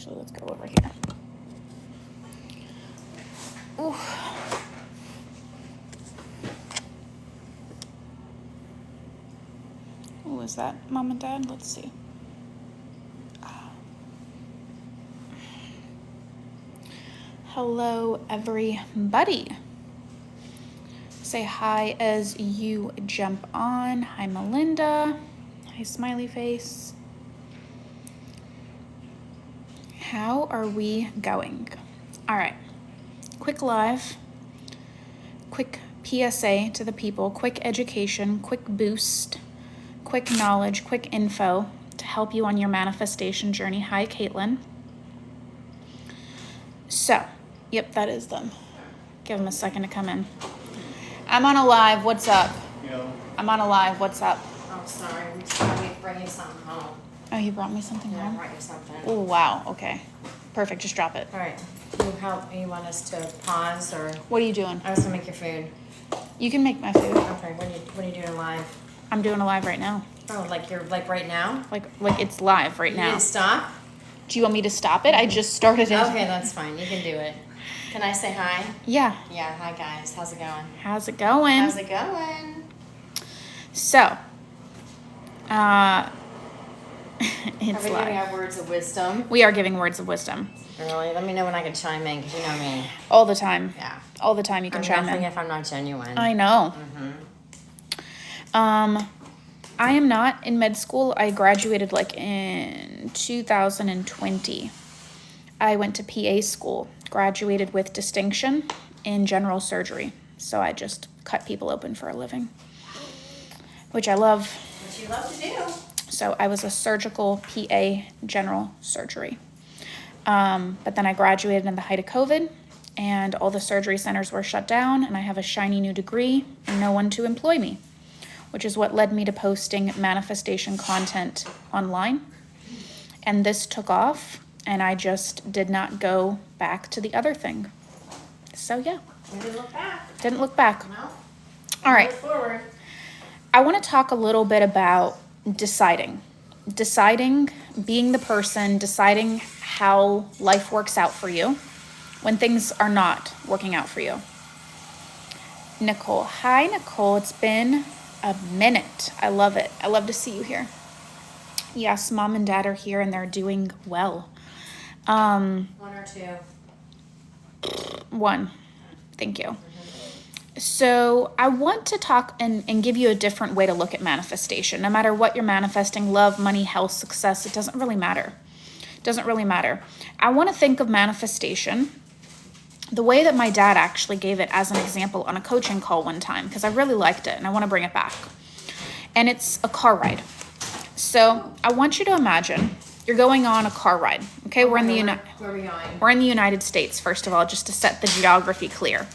Actually, let's go over here. Ooh. Who is that, Mom and Dad? Let's see. Hello, everybody. Say hi as you jump on. Hi, Melinda. Hi, smiley face. How are we going? All right. Quick live. Quick PSA to the people. Quick education. Quick boost. Quick knowledge. Quick info to help you on your manifestation journey. Hi, Caitlin. So, yep, that is them. Give them a second to come in. I'm on a live. What's up? Yo. I'm on a live. What's up? Oh, sorry. We just thought we'd bring you something home. Oh, you brought me something Yeah, I home? brought you something. Oh, wow. Okay. Perfect. Just drop it. All right. You want us to pause or? What are you doing? I was gonna make your food. You can make my food. Okay. What are you doing live? I'm doing a live right now. Oh, like you're like right now? Like it's live right You now. didn't stop? Do you want me to stop it? I just started it. Okay, that's fine. You can do it. Can I say hi? Yeah. Yeah. Hi guys. How's it going? How's it going? How's it going? So, it's Are we giving live. our words of wisdom? We are giving words of wisdom Really? Let me know when I can chime in, because you know me. all the time. Yeah. All the time you can I'm chime nothing in. if I'm not genuine. I know. Mm-hmm. I am not in med school. I graduated like in 2020. I went to PA school, graduated with distinction in general surgery. So I just cut people open for a living, which I love. What you love to do. So I was a surgical PA general surgery. But then I graduated in the height of COVID and all the surgery centers were shut down and I have a shiny new degree and no one to employ me, which is what led me to posting manifestation content online. And this took off and I just did not go back to the other thing. So yeah. You didn't look back. Didn't look back. No. All right. Move forward. I want to talk a little bit about deciding, being the person, deciding how life works out for you when things are not working out for you. Nicole. Hi, Nicole. It's been a minute. I love it. I love to see you here. Yes, Mom and Dad are here and they're doing well. One or two. One. Thank you. So I want to talk and give you a different way to look at manifestation. No matter what you're manifesting, love, money, health, success, it doesn't really matter. It doesn't really matter. I want to think of manifestation the way that my dad actually gave it as an example on a coaching call one time, because I really liked it and I want to bring it back. And it's a car ride. So I want you to imagine you're going on a car ride. Okay, Where are we going? We're in the United States, first of all, just to set the geography clear.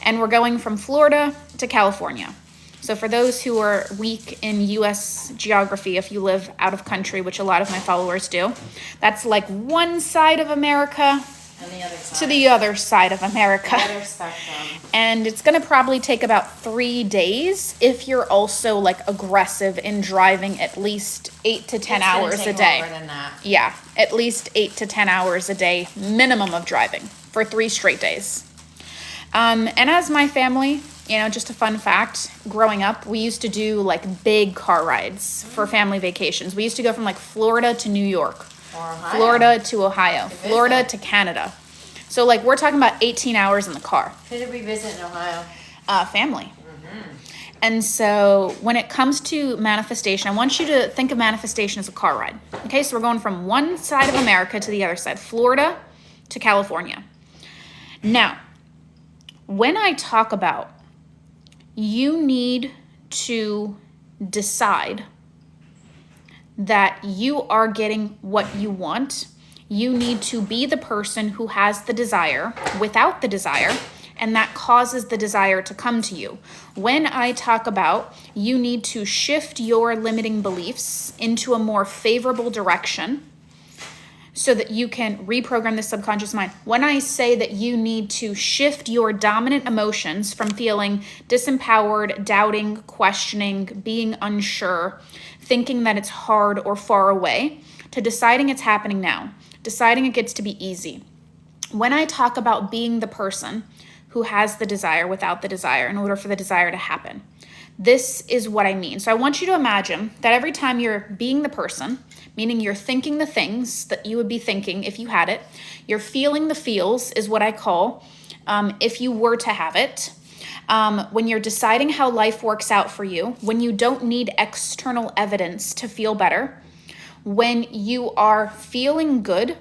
And we're going from Florida to California. So for those who are weak in U.S. geography, if you live out of country, which a lot of my followers do, that's like one side of America And the other side. to the other side of America. The other spectrum. And it's going to probably take about 3 days if you're also like aggressive in driving at least 8 to 10 hours a day. Longer than that. Yeah, at least 8 to 10 hours a day minimum of driving for 3 straight days. And as my family, just a fun fact, growing up, we used to do like big car rides for family vacations. We used to go from like Florida to New York, Or Ohio. Florida to Ohio, Florida to Canada. So like we're talking about 18 hours in the car. Who did we visit in Ohio? Family. And so when it comes to manifestation, I want you to think of manifestation as a car ride. Okay, so we're going from one side of America to the other side, Florida to California. Now, when I talk about you need to decide that you are getting what you want, you need to be the person who has the desire without the desire, and that causes the desire to come to you. When I talk about you need to shift your limiting beliefs into a more favorable direction so that you can reprogram the subconscious mind. When I say that you need to shift your dominant emotions from feeling disempowered, doubting, questioning, being unsure, thinking that it's hard or far away, to deciding it's happening now, Deciding it gets to be easy. When I talk about being the person who has the desire without the desire in order for the desire to happen, this is what I mean. So I want you to imagine that every time you're being the person, meaning you're thinking the things that you would be thinking if you had it, you're feeling the feels is what I call if you were to have it. When you're deciding how life works out for you, when you don't need external evidence to feel better, when you are feeling good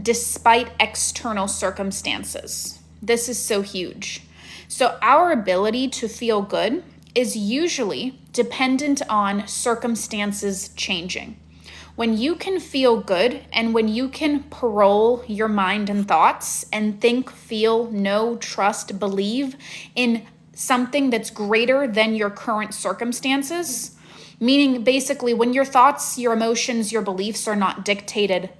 despite external circumstances. This is so huge. So our ability to feel good is usually dependent on circumstances changing. When you can feel good and when you can parole your mind and thoughts and think, feel, know, trust, believe in something that's greater than your current circumstances, meaning basically when your thoughts, your emotions, your beliefs are not dictated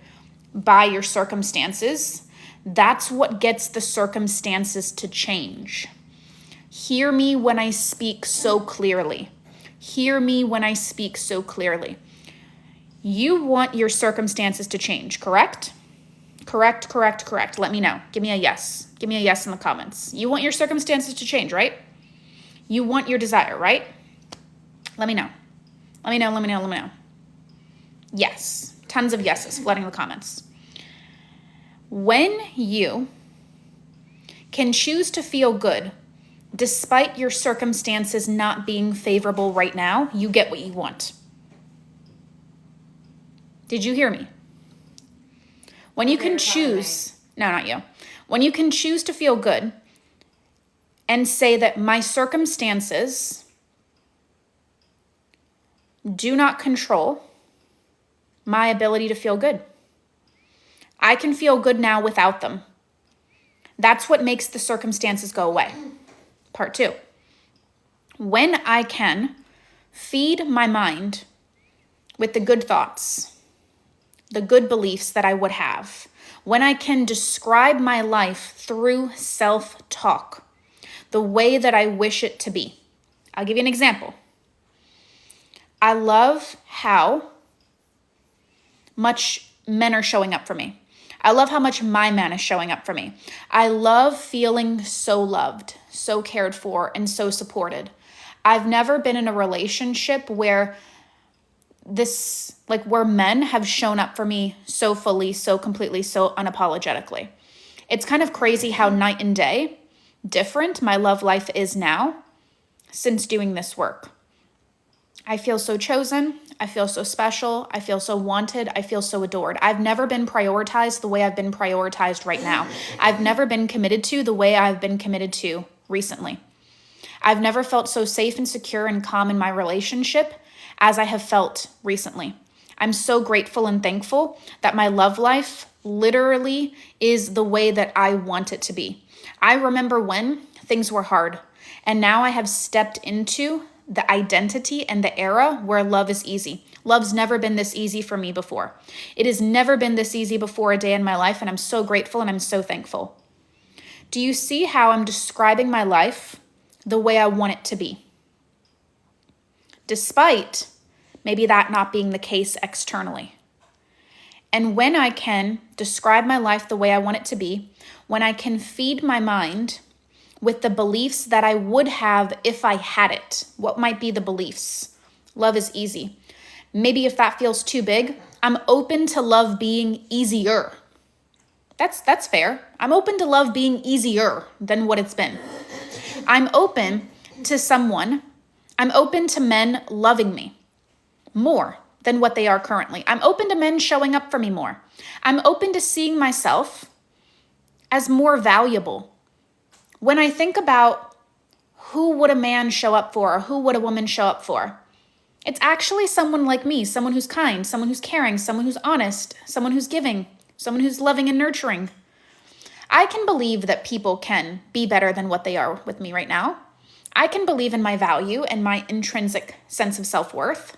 by your circumstances, that's what gets the circumstances to change. Hear me when I speak so clearly. Hear me when I speak so clearly. You want your circumstances to change, correct? Correct. Let me know. Give me a yes. Give me a yes in the comments. You want your circumstances to change, right? You want your desire, right? Let me know. Let me know. Yes. Tons of yeses flooding the comments. When you can choose to feel good despite your circumstances not being favorable right now, you get what you want. Did you hear me? When you can choose, no, not you. When you can choose to feel good and say that my circumstances do not control my ability to feel good. I can feel good now without them. That's what makes the circumstances go away. Part 2. When I can feed my mind with the good thoughts, the good beliefs that I would have, when I can describe my life through self-talk, the way that I wish it to be. I'll give you an example. I love how much men are showing up for me. I love how much my man is showing up for me. I love feeling so loved, so cared for, and so supported. I've never been in a relationship where where men have shown up for me so fully, so completely, so unapologetically. It's kind of crazy how night and day different my love life is now since doing this work. I feel so chosen. I feel so special. I feel so wanted. I feel so adored. I've never been prioritized the way I've been prioritized right now. I've never been committed to the way I've been committed to recently. I've never felt so safe and secure and calm in my relationship as I have felt recently. I'm so grateful and thankful that my love life literally is the way that I want it to be. I remember when things were hard, and now I have stepped into the identity and the era where love is easy. Love's never been this easy for me before. It has never been this easy before a day in my life, and I'm so grateful and I'm so thankful. Do you see how I'm describing my life the way I want it to be? Despite maybe that not being the case externally. And when I can describe my life the way I want it to be, when I can feed my mind with the beliefs that I would have if I had it, what might be the beliefs? Love is easy. Maybe if that feels too big, I'm open to love being easier. That's fair. I'm open to love being easier than what it's been. I'm open to men loving me more than what they are currently. I'm open to men showing up for me more. I'm open to seeing myself as more valuable. When I think about who would a man show up for or who would a woman show up for, it's actually someone like me, someone who's kind, someone who's caring, someone who's honest, someone who's giving, someone who's loving and nurturing. I can believe that people can be better than what they are with me right now. I can believe in my value and my intrinsic sense of self-worth.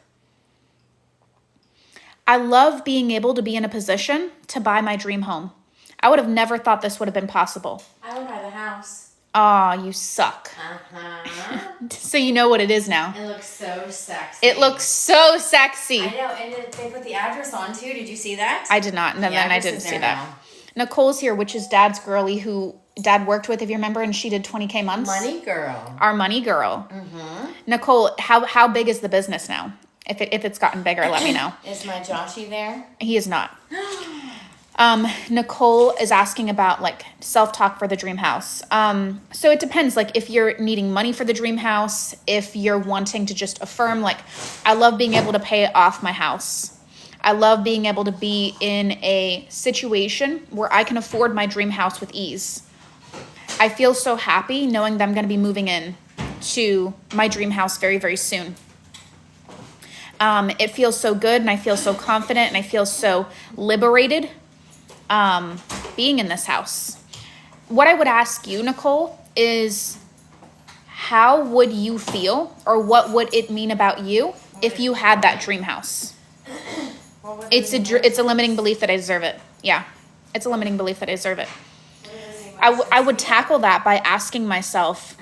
I love being able to be in a position to buy my dream home. I would have never thought this would have been possible. I would buy the house. Aw, you suck. Uh-huh. So you know what it is now. It looks so sexy. It looks so sexy. I know, and they put the address on too. Did you see that? I did not. No, The then I address didn't is see there that. now. Nicole's here, which is Dad's girlie who Dad worked with, if you remember, and she did 20K months. Money girl. Our money girl. Mm-hmm. Nicole, how big is the business now? If it's gotten bigger, let me know. Is my Joshy there? He is not. Nicole is asking about like self-talk for the dream house. So it depends. Like if you're needing money for the dream house, if you're wanting to just affirm, like I love being able to pay off my house. I love being able to be in a situation where I can afford my dream house with ease. I feel so happy knowing that I'm going to be moving in to my dream house very, very soon. It feels so good and I feel so confident and I feel so liberated being in this house. What I would ask you, Nicole, is how would you feel or what would it mean about you if you had that dream house? It's a limiting belief that I deserve it. Yeah, it's a limiting belief that I deserve it. I would tackle that by asking myself,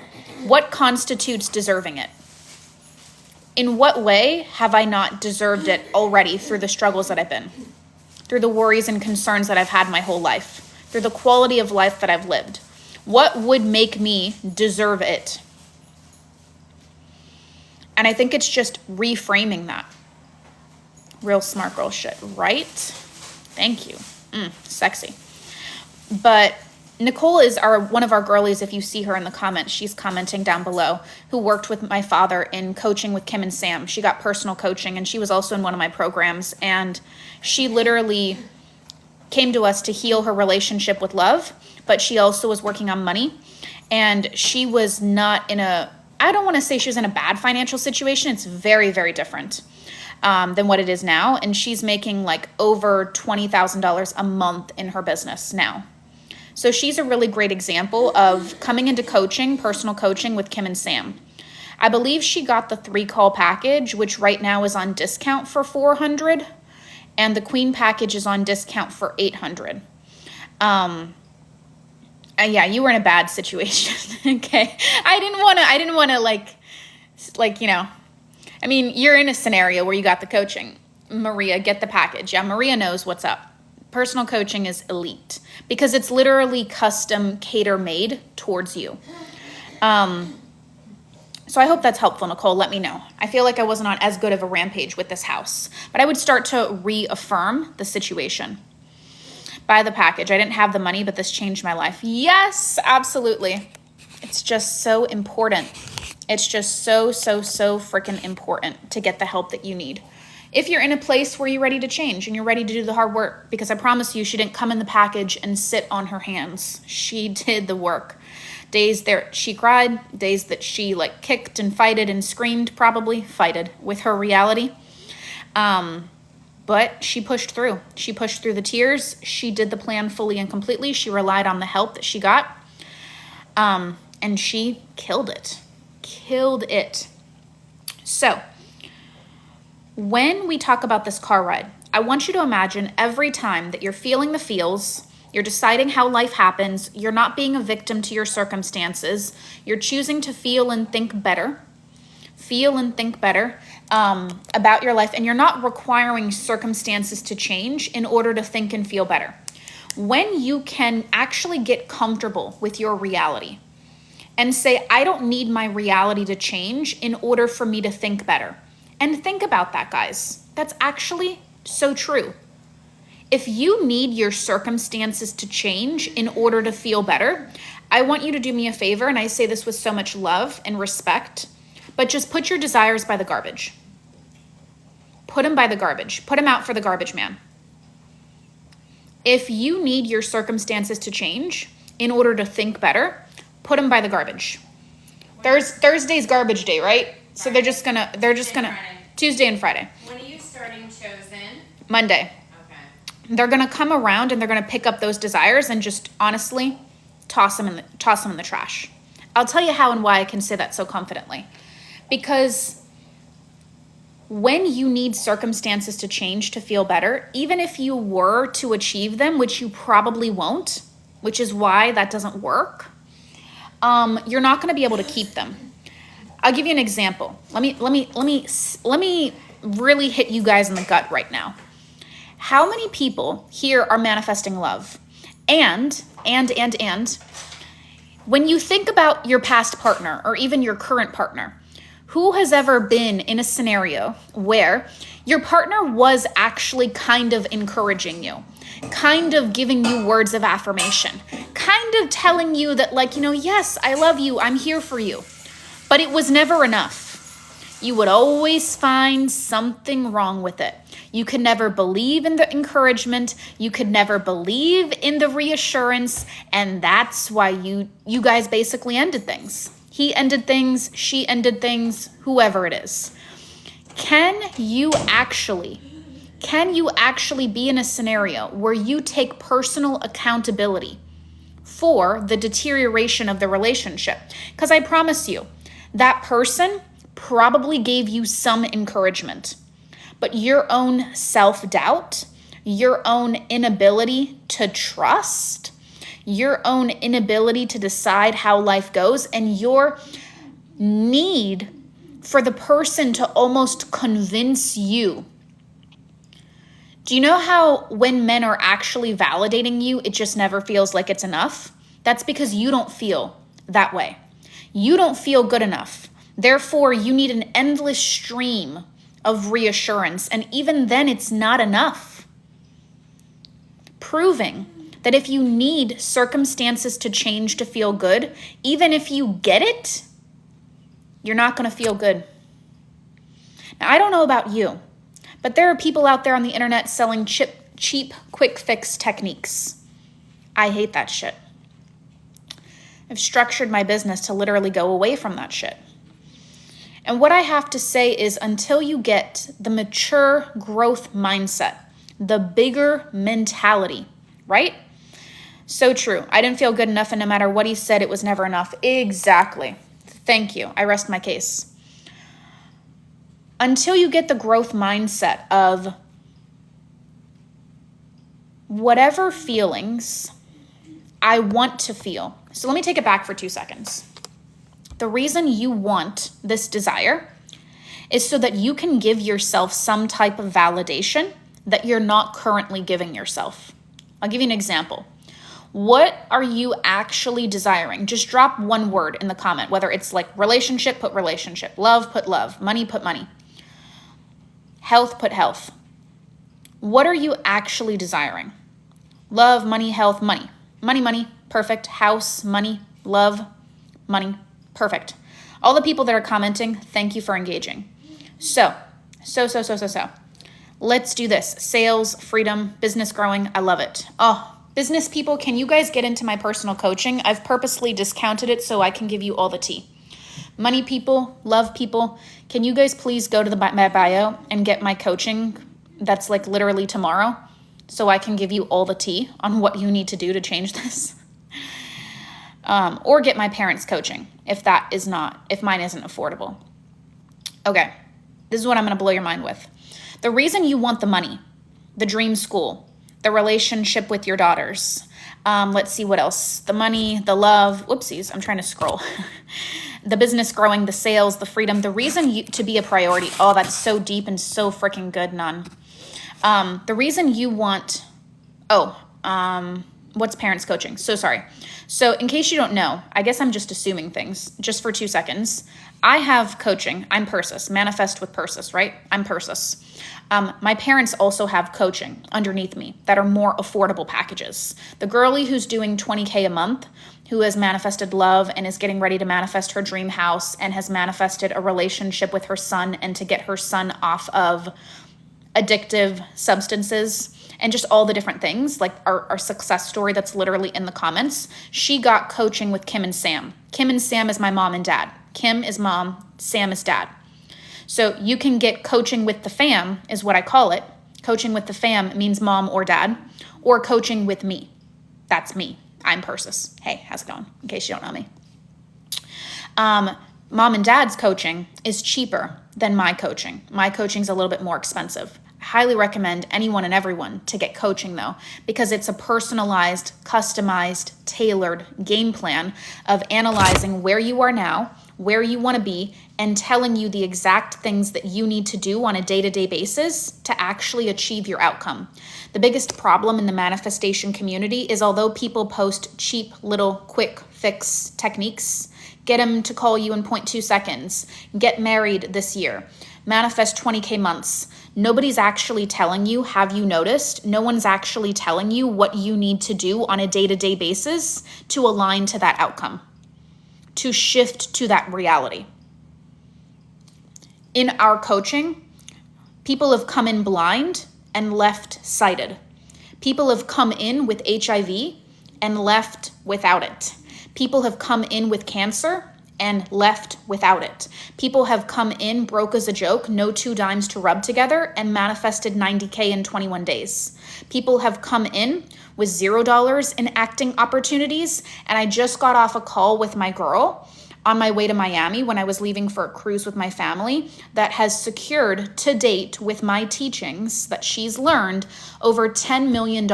what constitutes deserving it? In what way have I not deserved it already through the struggles that I've been, through the worries and concerns that I've had my whole life, through the quality of life that I've lived? What would make me deserve it? And I think it's just reframing that. Real smart girl shit, right? Thank you. Sexy. But Nicole is one of our girlies. If you see her in the comments, she's commenting down below, who worked with my father in coaching with Kim and Sam. She got personal coaching and she was also in one of my programs. And she literally came to us to heal her relationship with love, but she also was working on money. And she was not in I don't want to say she was in a bad financial situation. It's very, very different than what it is now. And she's making like over $20,000 a month in her business now. So she's a really great example of coming into coaching, personal coaching with Kim and Sam. I believe she got the 3-call package, which right now is on discount for $400, and the Queen package is on discount for $800. Yeah, you were in a bad situation. Okay, I didn't want to like you know. I mean, you're in a scenario where you got the coaching. Maria, get the package. Yeah, Maria knows what's up. Personal coaching is elite because it's literally custom cater made towards you. So I hope that's helpful, Nicole. Let me know. I feel like I wasn't on as good of a rampage with this house, but I would start to reaffirm the situation. Buy the package. I didn't have the money, but this changed my life. Yes, absolutely. It's just so important. It's just so freaking important to get the help that you need. If you're in a place where you're ready to change and you're ready to do the hard work, because I promise you, she didn't come in the package and sit on her hands. She did the work. Days there she cried, days that she like kicked and fighted and screamed, probably fighted with her reality. But she pushed through. She pushed through the tears. She did the plan fully and completely. She relied on the help that she got. And she killed it. Killed it. So, when we talk about this car ride, I want you to imagine every time that you're feeling the feels, you're deciding how life happens, you're not being a victim to your circumstances, you're choosing to feel and think better about your life, and you're not requiring circumstances to change in order to think and feel better. When you can actually get comfortable with your reality and say, I don't need my reality to change in order for me to think better. And think about that, guys. That's actually so true. If you need your circumstances to change in order to feel better, I want you to do me a favor, and I say this with so much love and respect, but just put your desires by the garbage. Put them by the garbage. Put them out for the garbage man. If you need your circumstances to change in order to think better, put them by the garbage. Thursday's garbage day, right? So they're just gonna Tuesday and Friday. When are you starting Chosen? Monday. Okay. They're gonna come around and they're gonna pick up those desires and just honestly toss them in the trash. I'll tell you how and why I can say that so confidently. Because when you need circumstances to change to feel better, even if you were to achieve them, which you probably won't, which is why that doesn't work, you're not going to be able to keep them. I'll give you an example. Let me really hit you guys in the gut right now. How many people here are manifesting love? And when you think about your past partner or even your current partner, who has ever been in a scenario where your partner was actually kind of encouraging you, kind of giving you words of affirmation, kind of telling you that, like, yes, I love you, I'm here for you, but it was never enough? You would always find something wrong with it. You could never believe in the encouragement. You could never believe in the reassurance. And that's why you guys basically ended things. He ended things, she ended things, whoever it is. Can you actually be in a scenario where you take personal accountability for the deterioration of the relationship? Because I promise you, that person probably gave you some encouragement, but your own self-doubt, your own inability to trust, your own inability to decide how life goes, and your need for the person to almost convince you. Do you know how when men are actually validating you, it just never feels like it's enough? That's because you don't feel that way. You don't feel good enough. Therefore, you need an endless stream of reassurance, and even then it's not enough. Proving that if you need circumstances to change to feel good, even if you get it, you're not going to feel good. Now, I don't know about you, but there are people out there on the internet selling cheap, quick fix techniques. I hate that shit. I've structured my business to literally go away from that shit. And what I have to say is, until you get the mature growth mindset, the bigger mentality, right? So true. I didn't feel good enough, and no matter what he said, it was never enough. Exactly. Thank you. I rest my case. Until you get the growth mindset of whatever feelings I want to feel. So let me take it back for 2 seconds. The reason you want this desire is so that you can give yourself some type of validation that you're not currently giving yourself. I'll give you an example. What are you actually desiring? Just drop one word in the comment, whether it's like relationship, put relationship, love, put love, money, put money, health, put health. What are you actually desiring? Love, money, health, money. Money, money, perfect. House, money, love, money, perfect. All the people that are commenting, thank you for engaging. So. Let's do this. Sales, freedom, business growing. I love it. Oh, business people, can you guys get into my personal coaching? I've purposely discounted it so I can give you all the tea. Money people, love people, can you guys please go to my bio and get my coaching that's like literally tomorrow so I can give you all the tea on what you need to do to change this? Or get my parents' coaching if mine isn't affordable. Okay, this is what I'm going to blow your mind with. The reason you want the money, the dream school, the relationship with your daughters, let's see what else, the money, the love, whoopsies, I'm trying to scroll, the business growing, the sales, the freedom, the reason to be a priority, oh, that's so deep and so freaking good, Nun. The reason you want, what's parents coaching? So sorry. So in case you don't know, I guess I'm just assuming things just for 2 seconds. I have coaching. I'm Persis, manifest with Persis, right? I'm Persis. My parents also have coaching underneath me that are more affordable packages. The girlie who's doing $20K a month, who has manifested love and is getting ready to manifest her dream house and has manifested a relationship with her son and to get her son off of addictive substances and just all the different things, like our success story that's literally in the comments. She got coaching with Kim and Sam. Kim and Sam is my mom and dad. Kim is mom, Sam is dad. So you can get coaching with the fam, is what I call it. Coaching with the fam means mom or dad, or coaching with me. That's me. I'm Persis. Hey, how's it going? In case you don't know me. Mom and dad's coaching is cheaper than my coaching. My coaching's a little bit more expensive. I highly recommend anyone and everyone to get coaching though, because it's a personalized, customized, tailored game plan of analyzing where you are now, where you want to be and telling you the exact things that you need to do on a day-to-day basis to actually achieve your outcome. The biggest problem in the manifestation community is although people post cheap little quick fix techniques, get them to call you in 0.2 seconds, get married this year, manifest 20K months. Nobody's actually telling you, have you noticed? No one's actually telling you what you need to do on a day-to-day basis to align to that outcome, to shift to that reality. In our coaching, people have come in blind and left sighted. People have come in with HIV and left without it. People have come in with cancer and left without it. People have come in broke as a joke, no 2 dimes to rub together, and manifested 90K in 21 days. People have come in with $0 in acting opportunities, and I just got off a call with my girl on my way to Miami when I was leaving for a cruise with my family that has secured to date with my teachings that she's learned over $10 million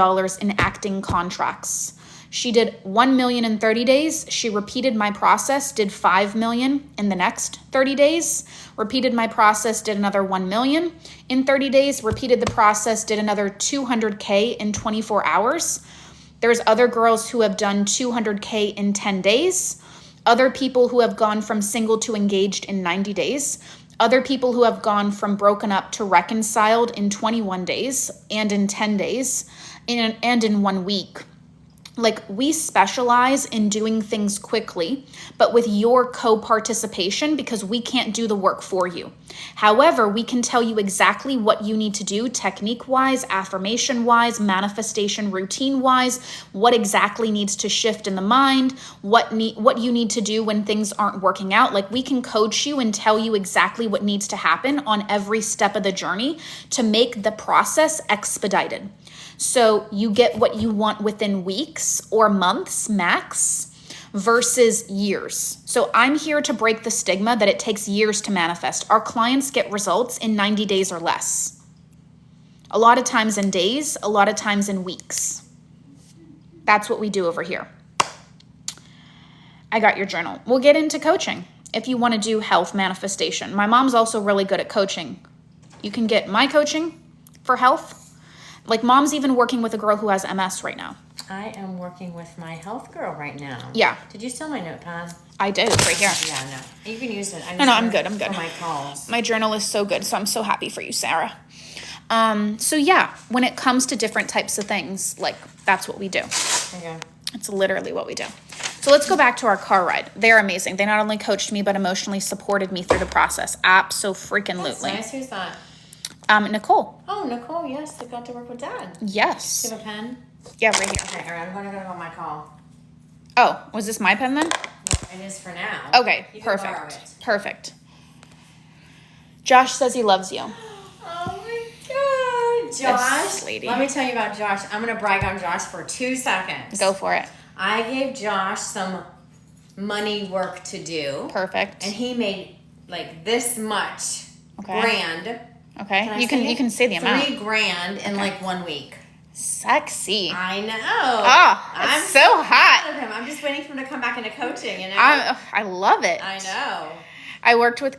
in acting contracts. She did 1 million in 30 days. She repeated my process, did 5 million in the next 30 days, repeated my process, did another 1 million in 30 days, repeated the process, did another 200K in 24 hours. There's other girls who have done 200K in 10 days, other people who have gone from single to engaged in 90 days, other people who have gone from broken up to reconciled in 21 days and in 10 days and in 1 week. Like, we specialize in doing things quickly, but with your co-participation because we can't do the work for you. However, we can tell you exactly what you need to do technique-wise, affirmation-wise, manifestation routine-wise, what exactly needs to shift in the mind, what you need to do when things aren't working out. Like, we can coach you and tell you exactly what needs to happen on every step of the journey to make the process expedited. So you get what you want within weeks or months max versus years. So I'm here to break the stigma that it takes years to manifest. Our clients get results in 90 days or less. A lot of times in days, a lot of times in weeks. That's what we do over here. I got your journal. We'll get into coaching if you want to do health manifestation. My mom's also really good at coaching. You can get my coaching for health. Like, mom's even working with a girl who has MS right now. I am working with my health girl right now. Yeah. Did you steal my notepad? I did. It's right here. Yeah, no. You can use it. No, I'm good. I'm good. For my calls. My journal is so good, so I'm so happy for you, Sarah. So yeah, when it comes to different types of things, like, that's what we do. Okay. It's literally what we do. So let's go back to our car ride. They're amazing. They not only coached me, but emotionally supported me through the process. Abso-freaking-lutely. That's nice. Who's that? Nicole. Oh, Nicole, yes. They got to work with Dad. Yes. Do you have a pen? Yeah, right here. Okay, all right. I'm going to go on my call. Oh, was this my pen then? It is for now. Okay, You can borrow perfect. it. Perfect. Josh says he loves you. Oh my God. Josh, sweetie. let me tell you about Josh. I'm going to brag on Josh for 2 seconds. Go for it. I gave Josh some money work to do. Perfect. And he made like this much grand. Okay. You can say the amount. $3,000 in like 1 week. Sexy. I know. Oh, I'm it's so hot. proud of him. I'm just waiting for him to come back into coaching, you know? I love it. I know. I worked with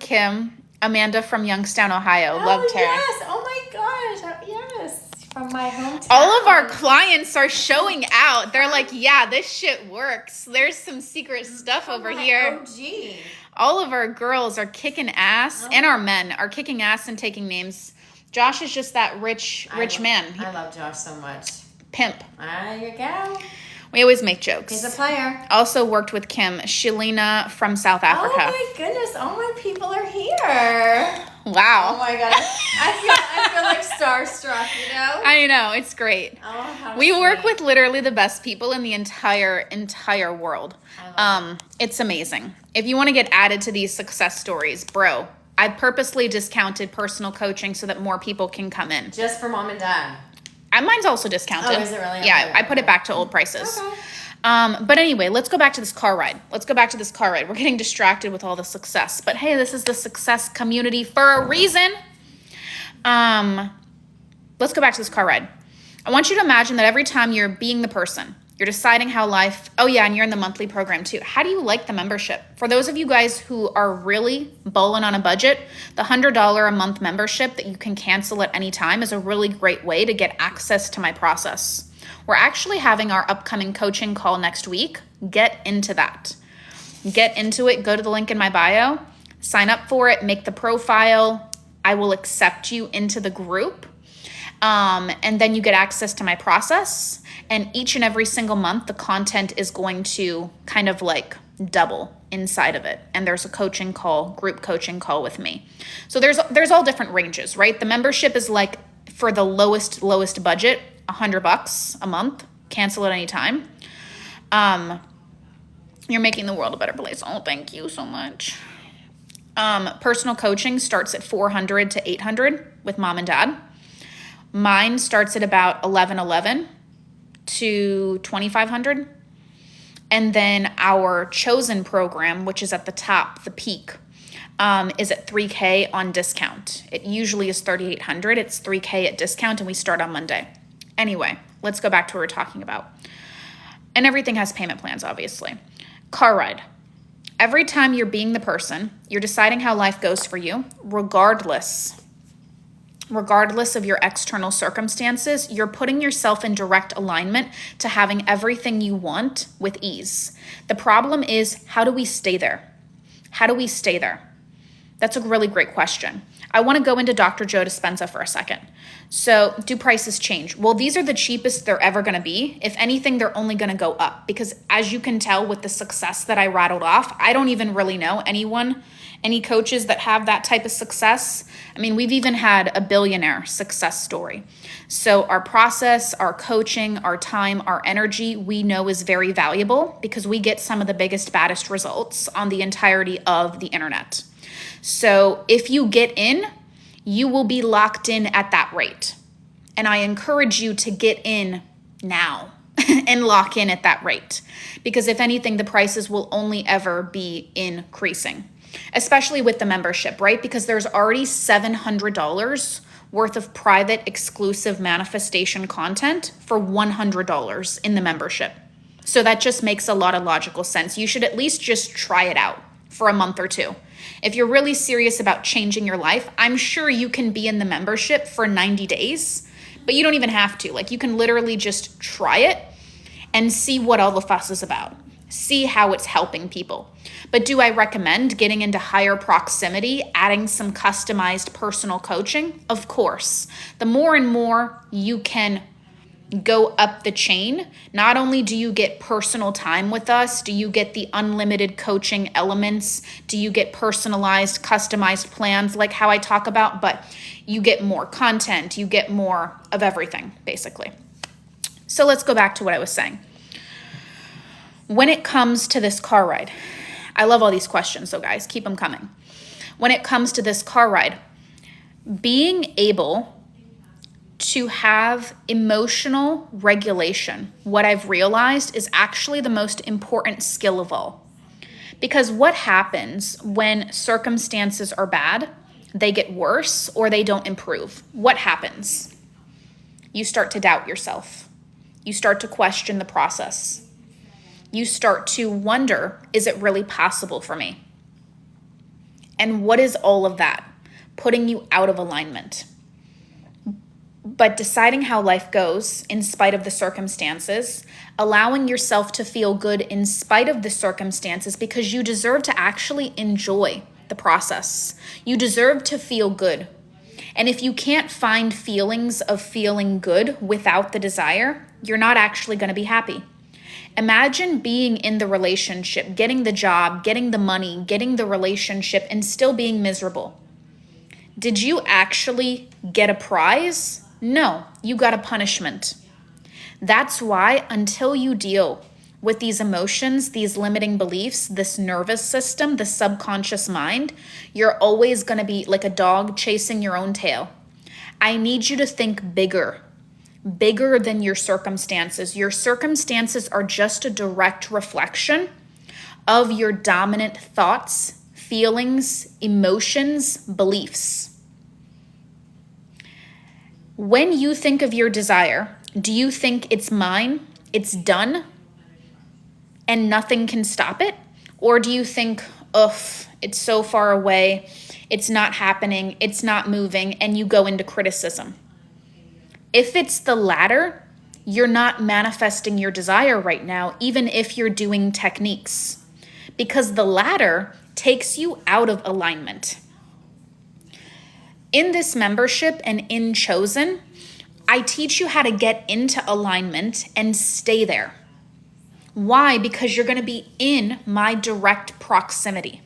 Amanda from Youngstown, Ohio. Loved her. Yes. Oh my gosh. Yes. From my hometown. All of our clients are showing out. They're like, yeah, this shit works. There's some secret stuff over here. OG. All of our girls are kicking ass, and our men are kicking ass and taking names. Josh is just that rich man. I love Josh so much. Pimp. There you go. We always make jokes. He's a player. Also worked with Kim, Shalina from South Africa. Oh my goodness. All my people are here. Wow. Oh my God. I feel like starstruck, you know? I know. It's great. Oh, how We work sweet. with literally the best people in the entire world. It's amazing. If you want to get added to these success stories, bro, I purposely discounted personal coaching so that more people can come in. Just for mom and dad. Mine's also discounted. Oh, is it really? Yeah, Okay. I put it back to old prices. Okay. But anyway, let's go back to this car ride. We're getting distracted with all the success. But hey, this is the success community for a reason. Let's go back to this car ride. I want you to imagine that every time you're being the person, You're deciding how life, oh yeah, and you're in the monthly program too. How do you like the membership? For those of you guys who are really bowling on a budget, the $100 a month membership that you can cancel at any time is a really great way to get access to my process. We're actually having our upcoming coaching call next week. Get into that. Get into it. Go to the link in my bio, sign up for it, make the profile. I will accept you into the group. And then you get access to my process. And each and every single month, the content is going to kind of like double inside of it. And there's a coaching call, group coaching call with me. So there's all different ranges, right? The membership is like for the lowest budget, $100 a month, cancel at any time. You're making the world a better place. Oh, thank you so much. Personal coaching starts at $400 to $800 with mom and dad. Mine starts at about $1,111 to $2,500. And then our chosen program, which is at the top, the peak, is at $3,000 on discount. It usually is $3,800. It's $3,000 at discount, and we start on Monday. Anyway, let's go back to what we're talking about. And everything has payment plans, obviously. Car ride. Every time you're being the person, you're deciding how life goes for you, regardless of your external circumstances, you're putting yourself in direct alignment to having everything you want with ease. The problem is, how do we stay there? How do we stay there? That's a really great question. I want to go into Dr. Joe Dispenza for a second. So, do prices change? Well, these are the cheapest they're ever going to be. If anything, they're only going to go up because, as you can tell with the success that I rattled off, I don't even really know any coaches that have that type of success. I mean, we've even had a billionaire success story. So our process, our coaching, our time, our energy, we know is very valuable because we get some of the biggest, baddest results on the entirety of the internet. So if you get in, you will be locked in at that rate. And I encourage you to get in now and lock in at that rate. Because if anything, the prices will only ever be increasing. Especially with the membership, right? Because there's already $700 worth of private exclusive manifestation content for $100 in the membership. So that just makes a lot of logical sense. You should at least just try it out for a month or two. If you're really serious about changing your life, I'm sure you can be in the membership for 90 days, but you don't even have to. Like, you can literally just try it and see what all the fuss is about. See how it's helping people. But do I recommend getting into higher proximity, adding some customized personal coaching? Of course. The more and more you can go up the chain, not only do you get personal time with us, do you get the unlimited coaching elements, do you get personalized, customized plans like how I talk about, but you get more content, you get more of everything, basically. So let's go back to what I was saying. When it comes to this car ride, I love all these questions, so guys, keep them coming. When it comes to this car ride, being able to have emotional regulation, what I've realized is actually the most important skill of all. Because what happens when circumstances are bad, they get worse or they don't improve? What happens? You start to doubt yourself. You start to question the process. You start to wonder, is it really possible for me? And what is all of that? Putting you out of alignment. But deciding how life goes in spite of the circumstances, allowing yourself to feel good in spite of the circumstances, because you deserve to actually enjoy the process. You deserve to feel good. And if you can't find feelings of feeling good without the desire, you're not actually going to be happy. Imagine being in the relationship, getting the job, getting the money, getting the relationship, and still being miserable. Did you actually get a prize? No, you got a punishment. That's why until you deal with these emotions, these limiting beliefs, this nervous system, the subconscious mind, you're always going to be like a dog chasing your own tail. I need you to think bigger than your circumstances. Your circumstances are just a direct reflection of your dominant thoughts, feelings, emotions, beliefs. When you think of your desire, do you think it's mine? it's done and nothing can stop it? Or do you think, ugh, it's so far away, it's not happening, it's not moving, and you go into criticism? If it's the latter, you're not manifesting your desire right now, even if you're doing techniques, because the latter takes you out of alignment. In this membership and in Chosen, I teach you how to get into alignment and stay there. Why? Because you're going to be in my direct proximity.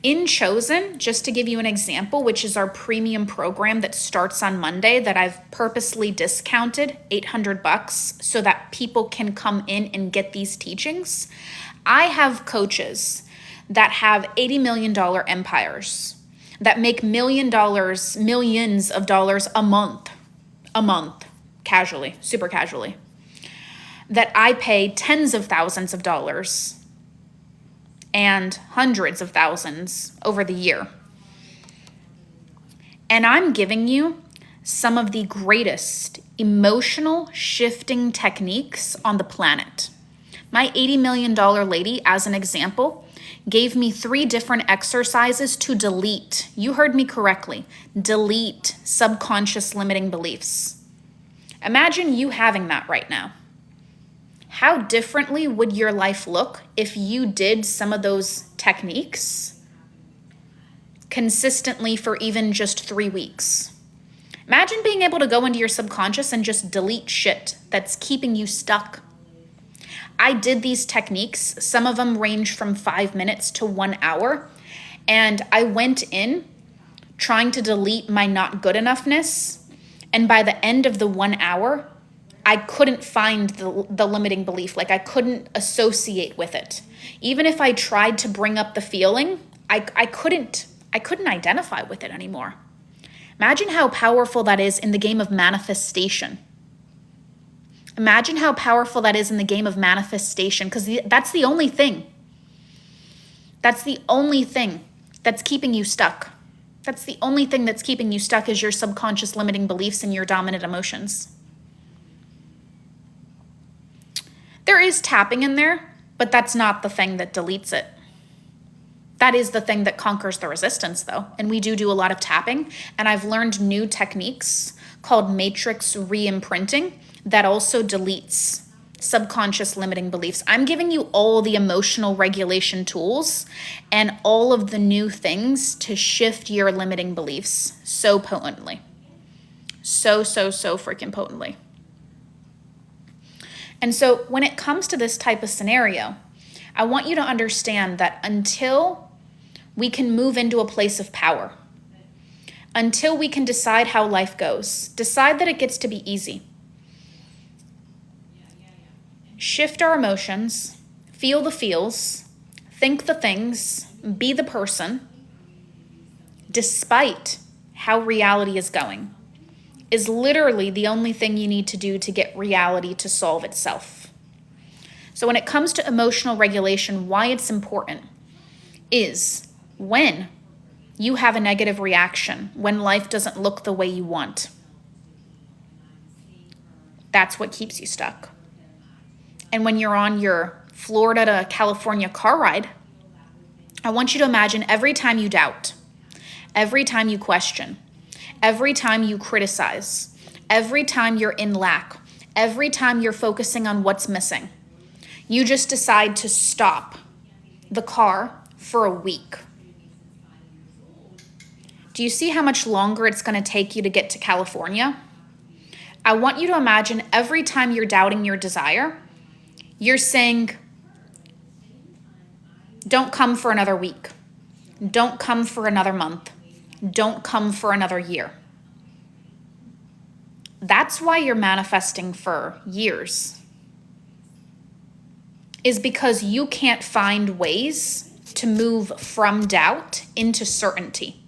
In Chosen, just to give you an example, which is our premium program that starts on Monday that I've purposely discounted $800 so that people can come in and get these teachings. I have coaches that have $80 million empires that make millions of dollars a month, casually, super casually, that I pay tens of thousands of dollars and hundreds of thousands over the year. And I'm giving you some of the greatest emotional shifting techniques on the planet. My $80 million lady, as an example, gave me 3 different exercises to delete. You heard me correctly. Delete subconscious limiting beliefs. Imagine you having that right now. How differently would your life look if you did some of those techniques consistently for even just 3 weeks? Imagine being able to go into your subconscious and just delete shit that's keeping you stuck. I did these techniques. Some of them range from 5 minutes to 1 hour. And I went in trying to delete my not good enoughness. And by the end of the 1 hour, I couldn't find the limiting belief. Like I couldn't associate with it. Even if I tried to bring up the feeling, I couldn't identify with it anymore. Imagine how powerful that is in the game of manifestation. Imagine how powerful that is in the game of manifestation, because that's the only thing. That's the only thing that's keeping you stuck. That's the only thing that's keeping you stuck is your subconscious limiting beliefs and your dominant emotions. There is tapping in there, but that's not the thing that deletes it. That is the thing that conquers the resistance, though. And we do a lot of tapping. And I've learned new techniques called matrix re-imprinting that also deletes subconscious limiting beliefs. I'm giving you all the emotional regulation tools and all of the new things to shift your limiting beliefs so potently. So freaking potently. And so when it comes to this type of scenario, I want you to understand that until we can move into a place of power, until we can decide how life goes, decide that it gets to be easy, shift our emotions, feel the feels, think the things, be the person, despite how reality is going, is literally the only thing you need to do to get reality to solve itself. So when it comes to emotional regulation, why it's important is when you have a negative reaction, when life doesn't look the way you want, that's what keeps you stuck. And when you're on your Florida to California car ride, I want you to imagine every time you doubt, every time you question, every time you criticize, every time you're in lack, every time you're focusing on what's missing, you just decide to stop the car for a week. Do you see how much longer it's going to take you to get to California? I want you to imagine every time you're doubting your desire, you're saying, don't come for another week. Don't come for another month. Don't come for another year. That's why you're manifesting for years. Is because you can't find ways to move from doubt into certainty.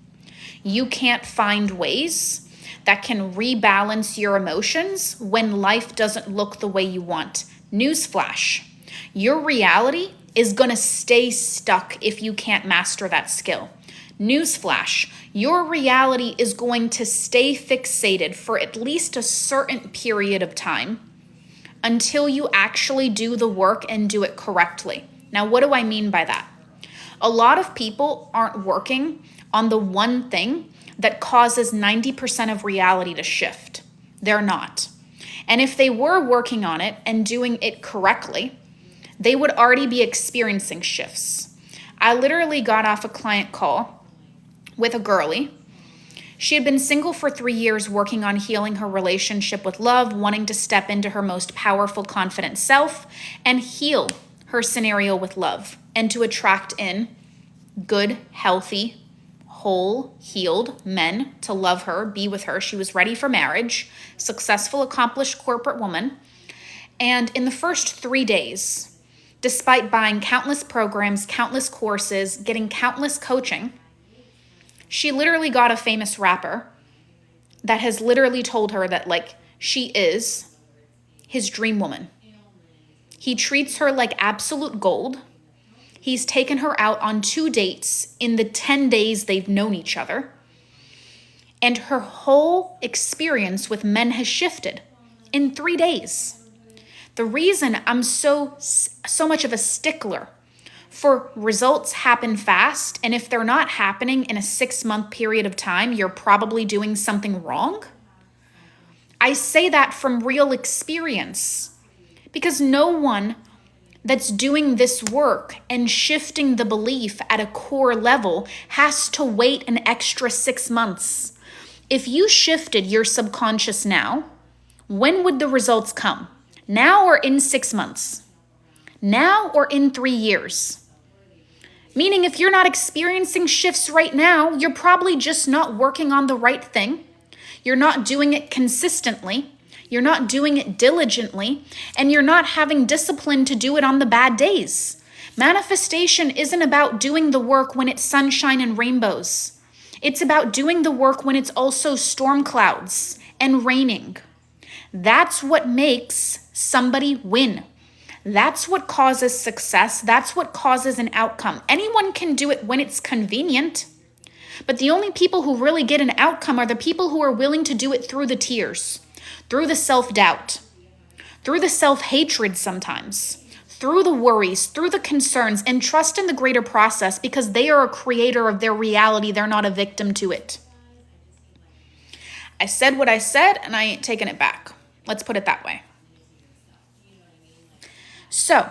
You can't find ways that can rebalance your emotions when life doesn't look the way you want. Newsflash, your reality is going to stay stuck if you can't master that skill. Newsflash, your reality is going to stay fixated for at least a certain period of time until you actually do the work and do it correctly. Now, what do I mean by that? A lot of people aren't working on the one thing that causes 90% of reality to shift. They're not. And if they were working on it and doing it correctly, they would already be experiencing shifts. I literally got off a client call with a girlie. She had been single for 3 years, working on healing her relationship with love, wanting to step into her most powerful, confident self and heal her scenario with love, and to attract in good, healthy, whole, healed men to love her, be with her. She was ready for marriage, successful, accomplished corporate woman. And in the first 3 days, despite buying countless programs, countless courses, getting countless coaching, she literally got a famous rapper that has literally told her that, like, she is his dream woman. He treats her like absolute gold. He's taken her out on 2 dates in the 10 days they've known each other. And her whole experience with men has shifted in 3 days. The reason I'm so much of a stickler for results happen fast, and if they're not happening in a 6-month period of time, you're probably doing something wrong. I say that from real experience, because no one that's doing this work and shifting the belief at a core level has to wait an extra 6 months. If you shifted your subconscious now, when would the results come? Now or in 6 months? Now or in 3 years? Meaning, if you're not experiencing shifts right now, you're probably just not working on the right thing. You're not doing it consistently. You're not doing it diligently. And you're not having discipline to do it on the bad days. Manifestation isn't about doing the work when it's sunshine and rainbows. It's about doing the work when it's also storm clouds and raining. That's what makes somebody win. That's what causes success. That's what causes an outcome. Anyone can do it when it's convenient, but the only people who really get an outcome are the people who are willing to do it through the tears, through the self-doubt, through the self-hatred sometimes, through the worries, through the concerns, and trust in the greater process, because they are a creator of their reality. They're not a victim to it. I said what I said, and I ain't taking it back. Let's put it that way. So,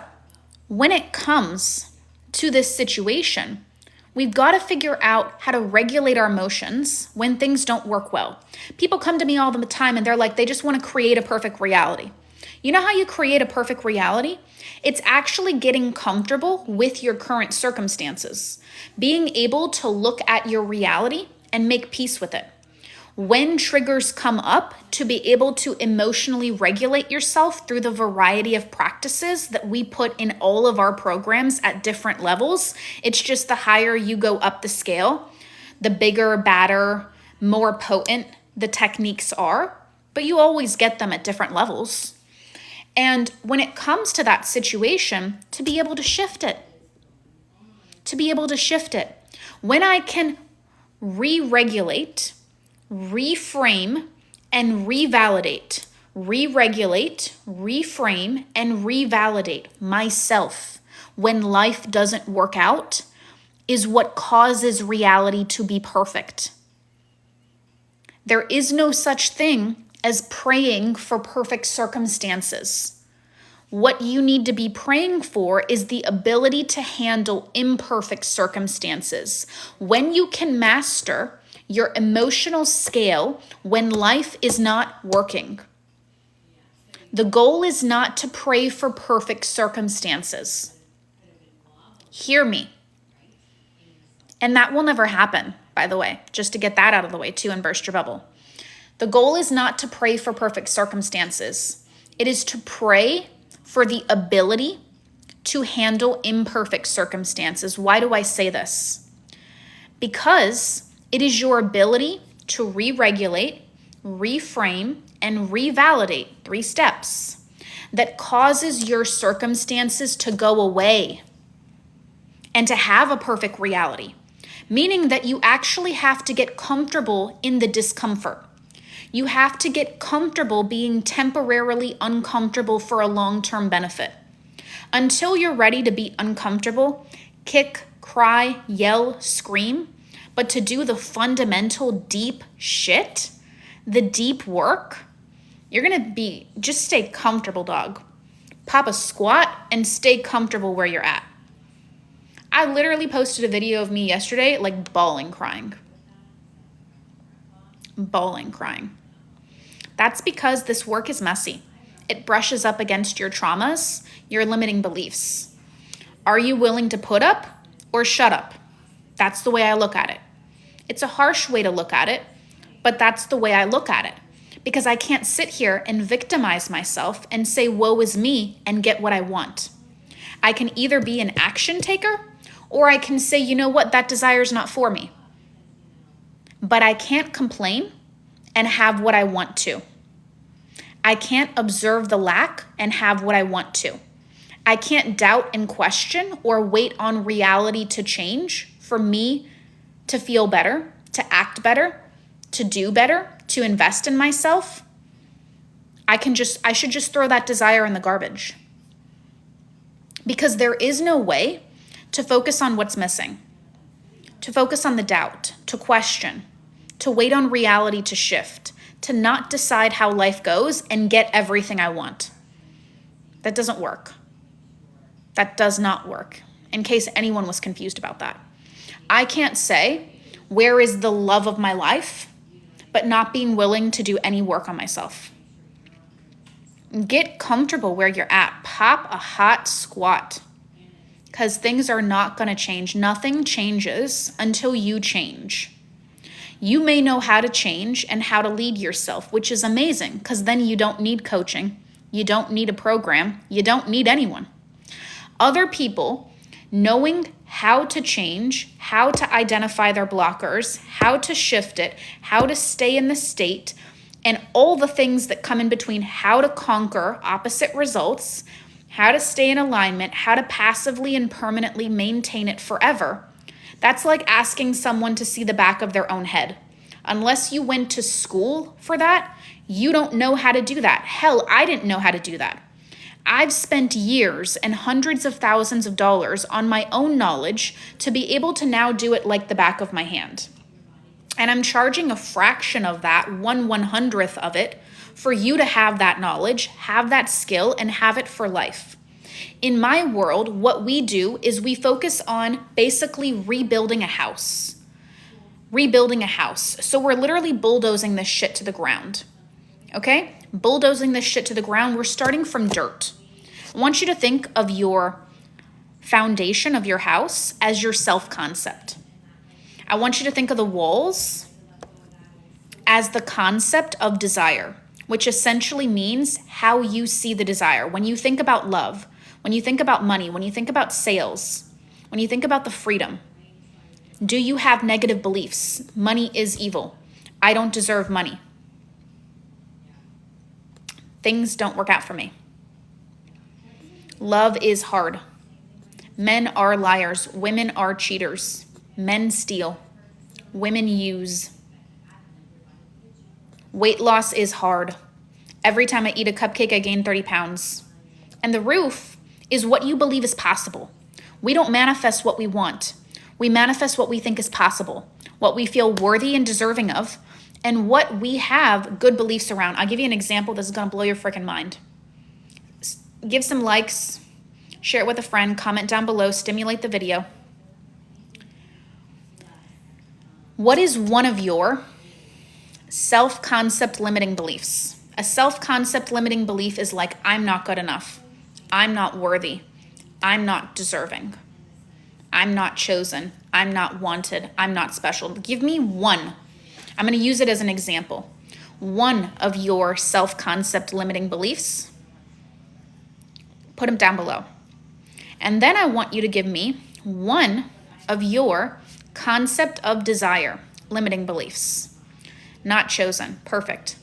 when it comes to this situation, we've got to figure out how to regulate our emotions when things don't work well. People come to me all the time and they're like, they just want to create a perfect reality. You know how you create a perfect reality? It's actually getting comfortable with your current circumstances, being able to look at your reality and make peace with it. When triggers come up, to be able to emotionally regulate yourself through the variety of practices that we put in all of our programs at different levels. It's just the higher you go up the scale, the bigger, badder, more potent the techniques are, but you always get them at different levels. And when it comes to that situation, to be able to shift it. When I can re-regulate, reframe, and revalidate. Re-regulate, reframe, and revalidate myself when life doesn't work out is what causes reality to be perfect. There is no such thing as praying for perfect circumstances. What you need to be praying for is the ability to handle imperfect circumstances. When you can master your emotional scale when life is not working. The goal is not to pray for perfect circumstances. Hear me. And that will never happen, by the way, just to get that out of the way too and burst your bubble. The goal is not to pray for perfect circumstances. It is to pray for the ability to handle imperfect circumstances. Why do I say this? Because it is your ability to re-regulate, reframe, and revalidate, 3 steps, that causes your circumstances to go away and to have a perfect reality, meaning that you actually have to get comfortable in the discomfort. You have to get comfortable being temporarily uncomfortable for a long-term benefit. Until you're ready to be uncomfortable, kick, cry, yell, scream, but to do the fundamental deep shit, the deep work, you're gonna just stay comfortable, dog. Pop a squat and stay comfortable where you're at. I literally posted a video of me yesterday, like bawling, crying. Bawling, crying. That's because this work is messy. It brushes up against your traumas, your limiting beliefs. Are you willing to put up or shut up? That's the way I look at it. It's a harsh way to look at it, but that's the way I look at it. Because I can't sit here and victimize myself and say, woe is me, and get what I want. I can either be an action taker, or I can say, you know what, that desire is not for me. But I can't complain and have what I want to. I can't observe the lack and have what I want to. I can't doubt and question or wait on reality to change for me to feel better, to act better, to do better, to invest in myself. I should just throw that desire in the garbage. Because there is no way to focus on what's missing, to focus on the doubt, to question, to wait on reality to shift, to not decide how life goes and get everything I want. That doesn't work. That does not work, in case anyone was confused about that. I can't say, where is the love of my life, but not being willing to do any work on myself. Get comfortable where you're at. Pop a hot squat, because things are not going to change. Nothing changes until you change. You may know how to change and how to lead yourself, which is amazing, because then you don't need coaching. You don't need a program. You don't need anyone. Other people knowing how to change, how to identify their blockers, how to shift it, how to stay in the state, and all the things that come in between, how to conquer opposite results, how to stay in alignment, how to passively and permanently maintain it forever. That's like asking someone to see the back of their own head. Unless you went to school for that, you don't know how to do that. Hell, I didn't know how to do that. I've spent years and hundreds of thousands of dollars on my own knowledge to be able to now do it like the back of my hand. And I'm charging a fraction of that, 1/100th of it, for you to have that knowledge, have that skill, and have it for life. In my world, what we do is we focus on basically rebuilding a house. Rebuilding a house. So we're literally bulldozing this shit to the ground. Okay? Bulldozing this shit to the ground. We're starting from dirt. I want you to think of your foundation of your house as your self-concept. I want you to think of the walls as the concept of desire, which essentially means how you see the desire. When you think about love, when you think about money, when you think about sales, when you think about the freedom, do you have negative beliefs? Money is evil. I don't deserve money. Things don't work out for me. Love is hard. Men are liars. Women are cheaters. Men steal. Women use. Weight loss is hard. Every time I eat a cupcake, I gain 30 pounds. And the roof is what you believe is possible. We don't manifest what we want. We manifest what we think is possible, what we feel worthy and deserving of, and what we have good beliefs around. I'll give you an example that's going to blow your freaking mind. Give some likes, share it with a friend, comment down below, stimulate the video. What is one of your self-concept limiting beliefs? A self-concept limiting belief is like, I'm not good enough. I'm not worthy. I'm not deserving. I'm not chosen. I'm not wanted. I'm not special. Give me one. I'm going to use it as an example. One of your self-concept limiting beliefs. Put them down below. And then I want you to give me one of your concept of desire limiting beliefs. Not chosen. Perfect.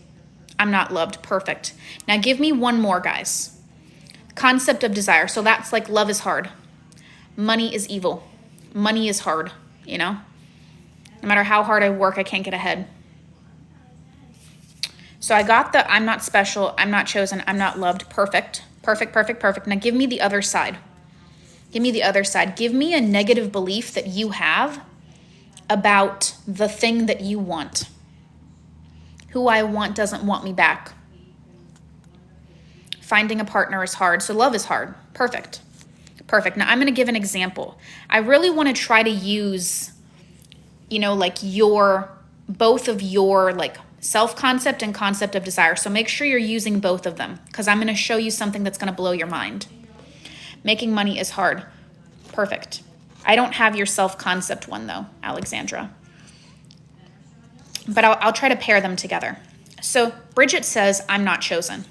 I'm not loved. Perfect. Now give me one more, guys. Concept of desire. So that's like love is hard. Money is evil. Money is hard, No matter how hard I work, I can't get ahead. So I got the I'm not special, I'm not chosen, I'm not loved. Perfect. Perfect, perfect, perfect. Now give me the other side. Give me the other side. Give me a negative belief that you have about the thing that you want. Who I want doesn't want me back. Finding a partner is hard, so love is hard. Perfect. Perfect. Now I'm going to give an example. I really want to try to use, like both of your like self-concept and concept of desire. So make sure you're using both of them, because I'm going to show you something that's going to blow your mind. Making money is hard. Perfect. I don't have your self-concept one though, Alexandra. But I'll try to pair them together. So Bridget says, I'm not chosen.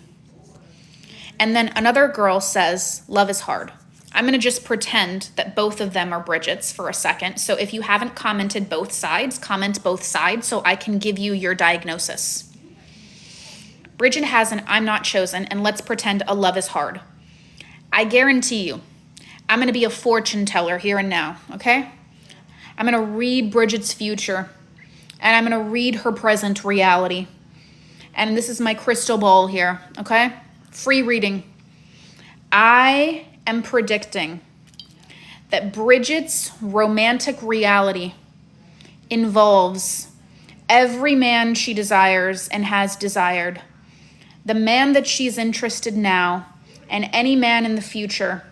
And then another girl says, love is hard. I'm going to just pretend that both of them are Bridget's for a second. So if you haven't commented both sides, comment both sides so I can give you your diagnosis. Bridget has an I'm not chosen, and let's pretend a love is hard. I guarantee you, I'm going to be a fortune teller here and now, okay? I'm going to read Bridget's future, and I'm going to read her present reality. And this is my crystal ball here, okay? Free reading. I am predicting that Bridget's romantic reality involves every man she desires and has desired, the man that she's interested now, and any man in the future,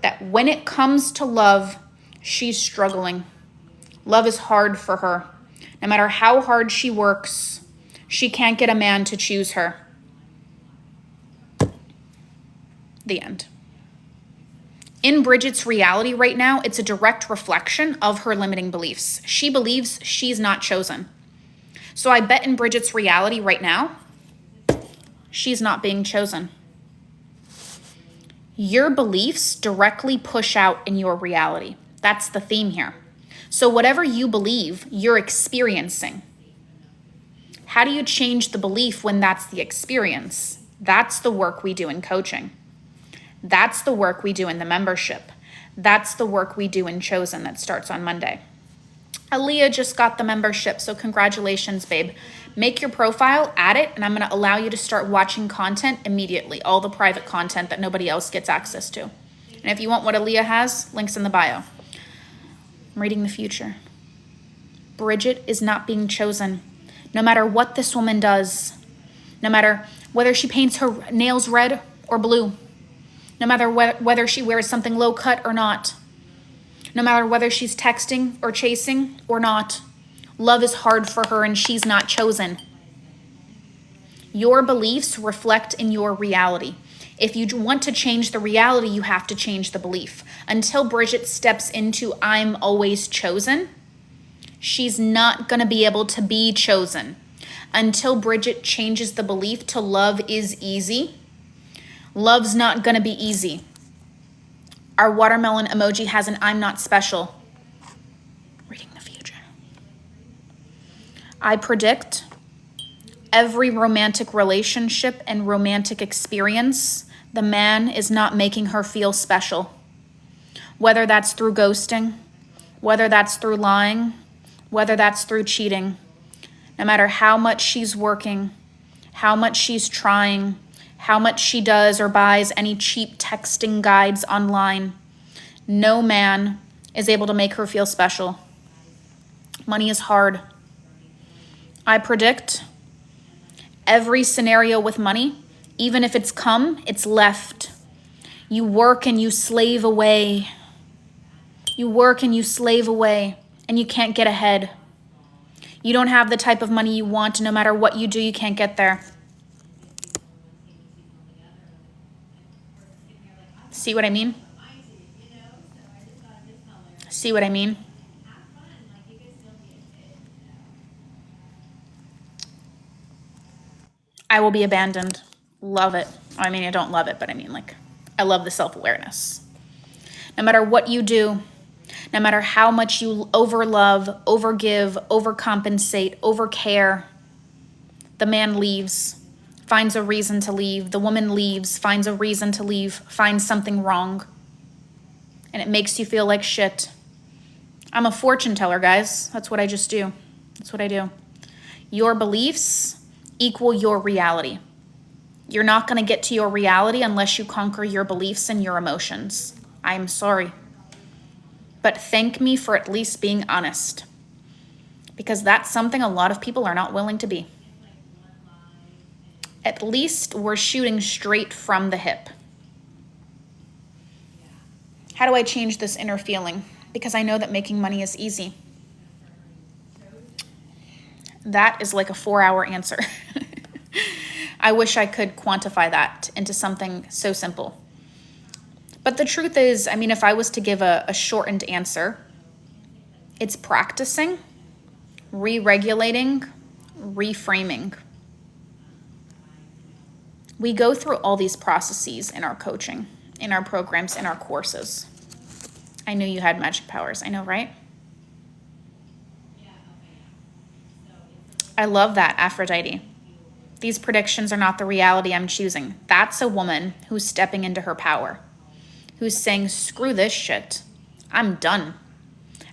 that when it comes to love, she's struggling. Love is hard for her. No matter how hard she works, she can't get a man to choose her. The end. In Bridget's reality right now, it's a direct reflection of her limiting beliefs. She believes she's not chosen. So I bet in Bridget's reality right now, she's not being chosen. Your beliefs directly push out in your reality. That's the theme here. So whatever you believe, you're experiencing. How do you change the belief when that's the experience? That's the work we do in coaching. That's the work we do in the membership. That's the work we do in Chosen that starts on Monday. Aaliyah just got the membership, so congratulations, babe. Make your profile, add it, and I'm going to allow you to start watching content immediately, all the private content that nobody else gets access to. And if you want what Aaliyah has, links in the bio. I'm reading the future. Bridget is not being chosen. No matter what this woman does, no matter whether she paints her nails red or blue, no matter whether she wears something low cut or not, no matter whether she's texting or chasing or not, love is hard for her and she's not chosen. Your beliefs reflect in your reality. If you want to change the reality, you have to change the belief. Until Bridget steps into I'm always chosen, she's not going to be able to be chosen. Until Bridget changes the belief to love is easy, love's not going to be easy. Our watermelon emoji has an I'm not special. Reading the future. I predict every romantic relationship and romantic experience, the man is not making her feel special. Whether that's through ghosting, whether that's through lying, whether that's through cheating. No matter how much she's working, how much she's trying, how much she does or buys any cheap texting guides online, no man is able to make her feel special. Money is hard. I predict every scenario with money, even if it's come, it's left. You work and you slave away. You work and you slave away, and you can't get ahead. You don't have the type of money you want, and no matter what you do, you can't get there. See what I mean? See what I mean? I will be abandoned. Love it. I mean, I don't love it, but I mean, like, I love the self-awareness. No matter what you do, no matter how much you overlove, overgive, overcompensate, overcare, the man leaves, finds a reason to leave. The woman leaves, finds a reason to leave, finds something wrong. And it makes you feel like shit. I'm a fortune teller, guys. That's what I just do. That's what I do. Your beliefs equal your reality. You're not going to get to your reality unless you conquer your beliefs and your emotions. I'm sorry. But thank me for at least being honest, because that's something a lot of people are not willing to be. At least we're shooting straight from the hip. How do I change this inner feeling? Because I know that making money is easy. That is like a 4-hour answer. I wish I could quantify that into something so simple. But the truth is, I mean, if I was to give a shortened answer, it's practicing, re-regulating, reframing. We go through all these processes in our coaching, in our programs, in our courses. I knew you had magic powers. I know, right? I love that, Aphrodite. These predictions are not the reality I'm choosing. That's a woman who's stepping into her power, who's saying, screw this shit. I'm done.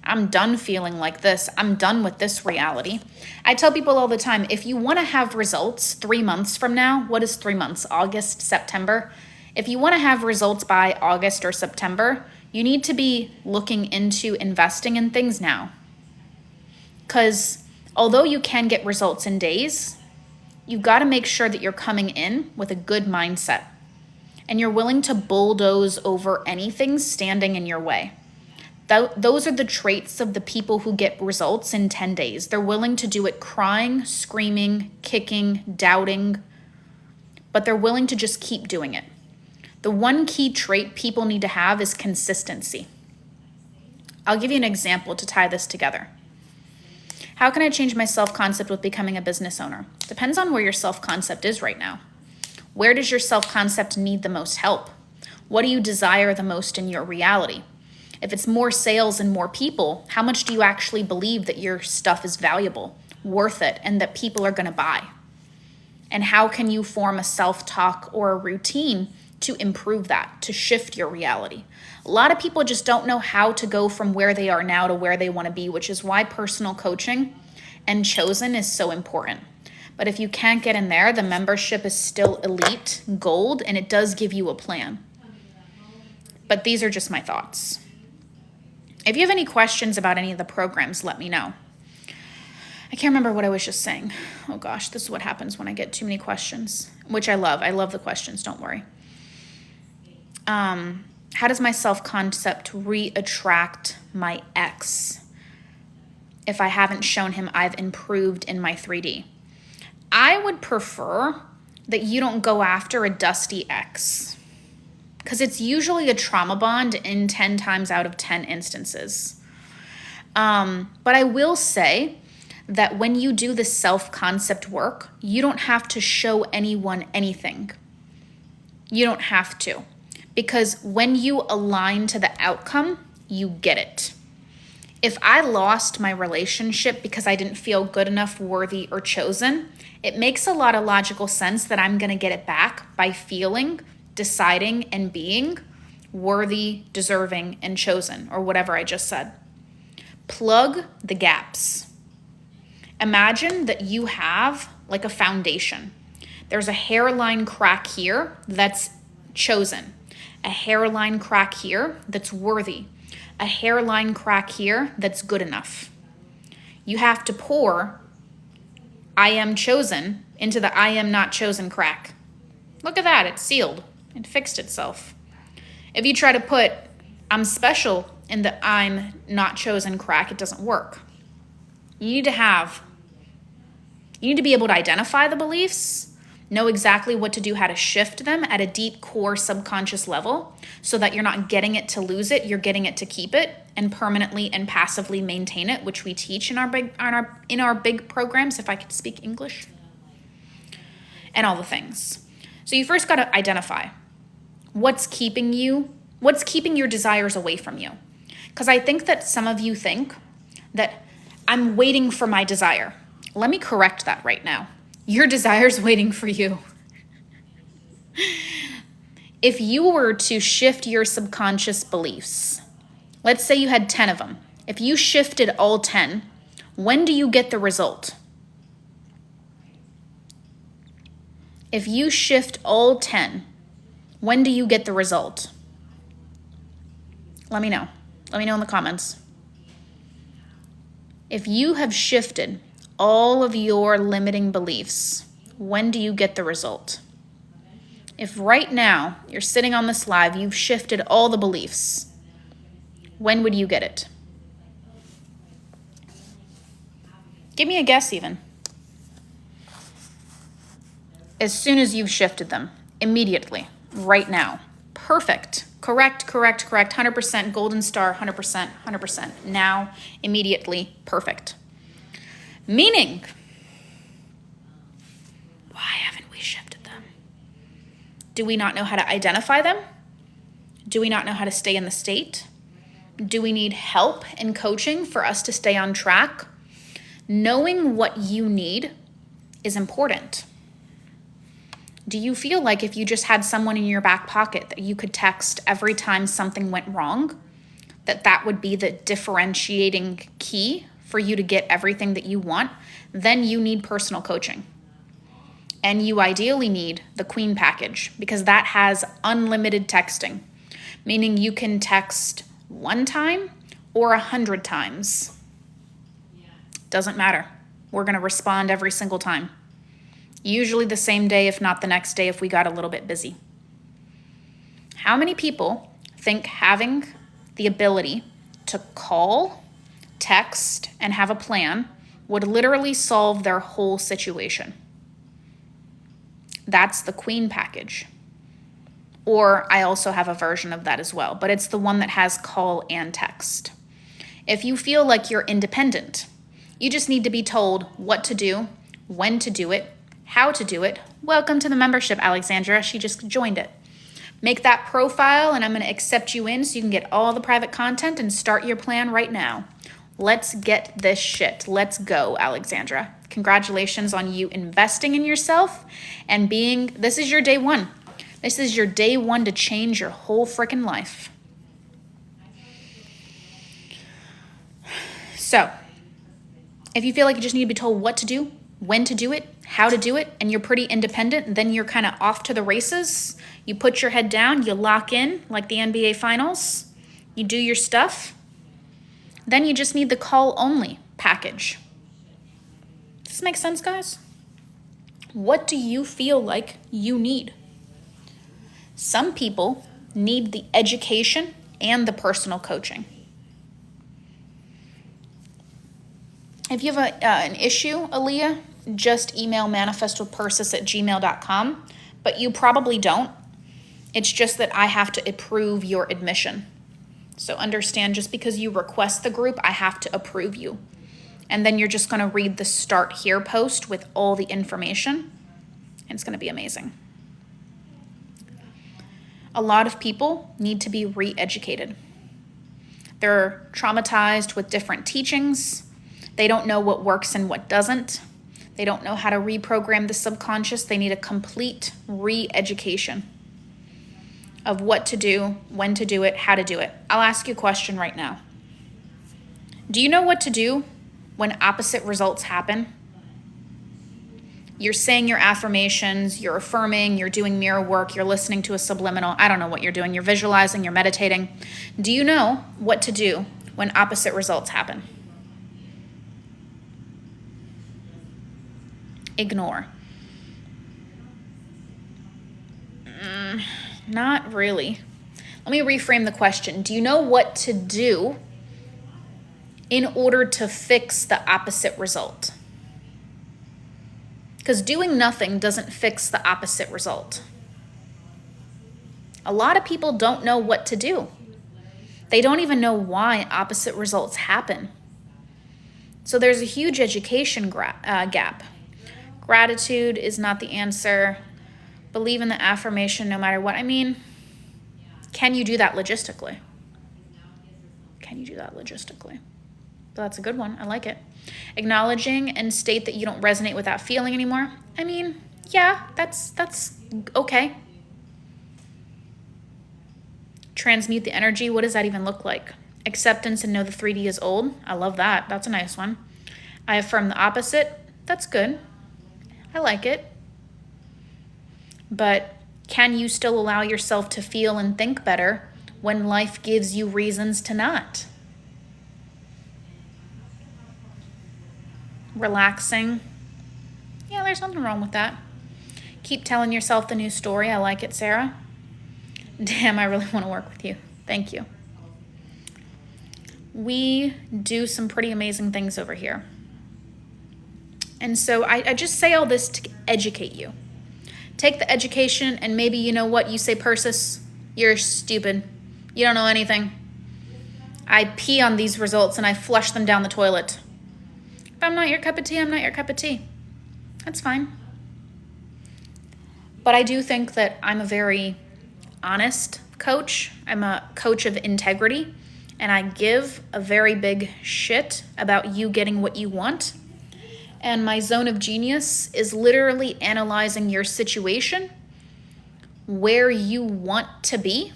I'm done feeling like this. I'm done with this reality. I tell people all the time, if you want to have results 3 months from now, what is 3 months? August, September? If you want to have results by August or September, you need to be looking into investing in things now. Because although you can get results in days, you've got to make sure that you're coming in with a good mindset and you're willing to bulldoze over anything standing in your way. Those are the traits of the people who get results in 10 days. They're willing to do it crying, screaming, kicking, doubting, but they're willing to just keep doing it. The one key trait people need to have is consistency. I'll give you an example to tie this together. How can I change my self-concept with becoming a business owner? Depends on where your self-concept is right now. Where does your self-concept need the most help? What do you desire the most in your reality? If it's more sales and more people, how much do you actually believe that your stuff is valuable, worth it, and that people are going to buy? And how can you form a self-talk or a routine to improve that, to shift your reality? A lot of people just don't know how to go from where they are now to where they want to be, which is why personal coaching and Chosen is so important. But if you can't get in there, the membership is still elite, gold, and it does give you a plan. But these are just my thoughts. If you have any questions about any of the programs, let me know. I can't remember what I was just saying. Oh gosh, this is what happens when I get too many questions, which I love. I love the questions, don't worry. How does my self-concept re-attract my ex if I haven't shown him I've improved in my 3D? I would prefer that you don't go after a dusty ex, because it's usually a trauma bond in 10 times out of 10 instances. But I will say that when you do the self-concept work, you don't have to show anyone anything. You don't have to. Because when you align to the outcome, you get it. If I lost my relationship because I didn't feel good enough, worthy, or chosen, it makes a lot of logical sense that I'm going to get it back by feeling, deciding, and being worthy, deserving, and chosen, or whatever I just said. Plug the gaps. Imagine that you have like a foundation. There's a hairline crack here that's chosen. A hairline crack here that's worthy. A hairline crack here that's good enough. You have to pour I am chosen into the I am not chosen crack. Look at that, it's sealed. It fixed itself. If you try to put I'm special in the I'm not chosen crack, it doesn't work. You need to be able to identify the beliefs, know exactly what to do, how to shift them at a deep core subconscious level so that you're not getting it to lose it, you're getting it to keep it and permanently and passively maintain it, which we teach in our big programs, if I could speak English, and all the things. So you first got to identify what's keeping your desires away from you. Because I think that some of you think that I'm waiting for my desire. Let me correct that right now. Your desire's waiting for you. If you were to shift your subconscious beliefs, let's say you had 10 of them. If you shifted all 10, when do you get the result? If you shift all 10, when do you get the result? Let me know. Let me know in the comments. If you have shifted all of your limiting beliefs, when do you get the result? If right now you're sitting on this live, you've shifted all the beliefs, when would you get it? Give me a guess even. As soon as you've shifted them, immediately, right now. Perfect. Correct. 100%, golden star, 100%. Now, immediately, perfect. Meaning, why haven't we shifted them? Do we not know how to identify them? Do we not know how to stay in the state? Do we need help and coaching for us to stay on track? Knowing what you need is important. Do you feel like if you just had someone in your back pocket that you could text every time something went wrong, that would be the differentiating key for you to get everything that you want? Then you need personal coaching. And you ideally need the Queen package because that has unlimited texting, meaning you can text one time or 100 times. Doesn't matter. We're going to respond every single time. Usually the same day, if not the next day, if we got a little bit busy. How many people think having the ability to call, text, and have a plan would literally solve their whole situation? That's the Queen package. Or I also have a version of that as well, but it's the one that has call and text. If you feel like you're independent, you just need to be told what to do, when to do it, how to do it. Welcome to the membership, Alexandra. She just joined it. Make that profile and I'm going to accept you in so you can get all the private content and start your plan right now. Let's get this shit. Let's go, Alexandra. Congratulations on you investing in yourself and this is your day one. This is your day one to change your whole freaking life. So, if you feel like you just need to be told what to do, when to do it, how to do it, and you're pretty independent, then you're kind of off to the races. You put your head down, you lock in like the NBA Finals, you do your stuff. Then you just need the call-only package. Does this make sense, guys? What do you feel like you need? Some people need the education and the personal coaching. If you have an issue, Aaliyah, just email manifestwithpersis@gmail.com, but you probably don't. It's just that I have to approve your admission. So understand, just because you request the group, I have to approve you. And then you're just going to read the Start Here post with all the information, and it's going to be amazing. A lot of people need to be re-educated. They're traumatized with different teachings. They don't know what works and what doesn't. They don't know how to reprogram the subconscious. They need a complete re-education of what to do, when to do it, how to do it. I'll ask you a question right now. Do you know what to do when opposite results happen? You're saying your affirmations, you're affirming, you're doing mirror work, you're listening to a subliminal. I don't know what you're doing. You're visualizing, you're meditating. Do you know what to do when opposite results happen? Ignore. Not really. Let me reframe the question. Do you know what to do in order to fix the opposite result? Because doing nothing doesn't fix the opposite result. A lot of people don't know what to do. They don't even know why opposite results happen. So there's a huge education gap. Gratitude is not the answer. Believe in the affirmation no matter what. I mean, can you do that logistically? Can you do that logistically? That's a good one. I like it. Acknowledging and state that you don't resonate with that feeling anymore. I mean, yeah, that's okay. Transmute the energy. What does that even look like? Acceptance and know the 3D is old. I love that. That's a nice one. I affirm the opposite. That's good. I like it. But can you still allow yourself to feel and think better when life gives you reasons to not? Relaxing. Yeah, there's nothing wrong with that. Keep telling yourself the new story. I like it, Sarah. Damn, I really want to work with you. Thank you. We do some pretty amazing things over here. And so I just say all this to educate you. Take the education and maybe, you know what, you say, Persis, you're stupid. You don't know anything. I pee on these results and I flush them down the toilet. If I'm not your cup of tea, I'm not your cup of tea. That's fine. But I do think that I'm a very honest coach. I'm a coach of integrity, and I give a very big shit about you getting what you want. And my zone of genius is literally analyzing your situation, where you want to be,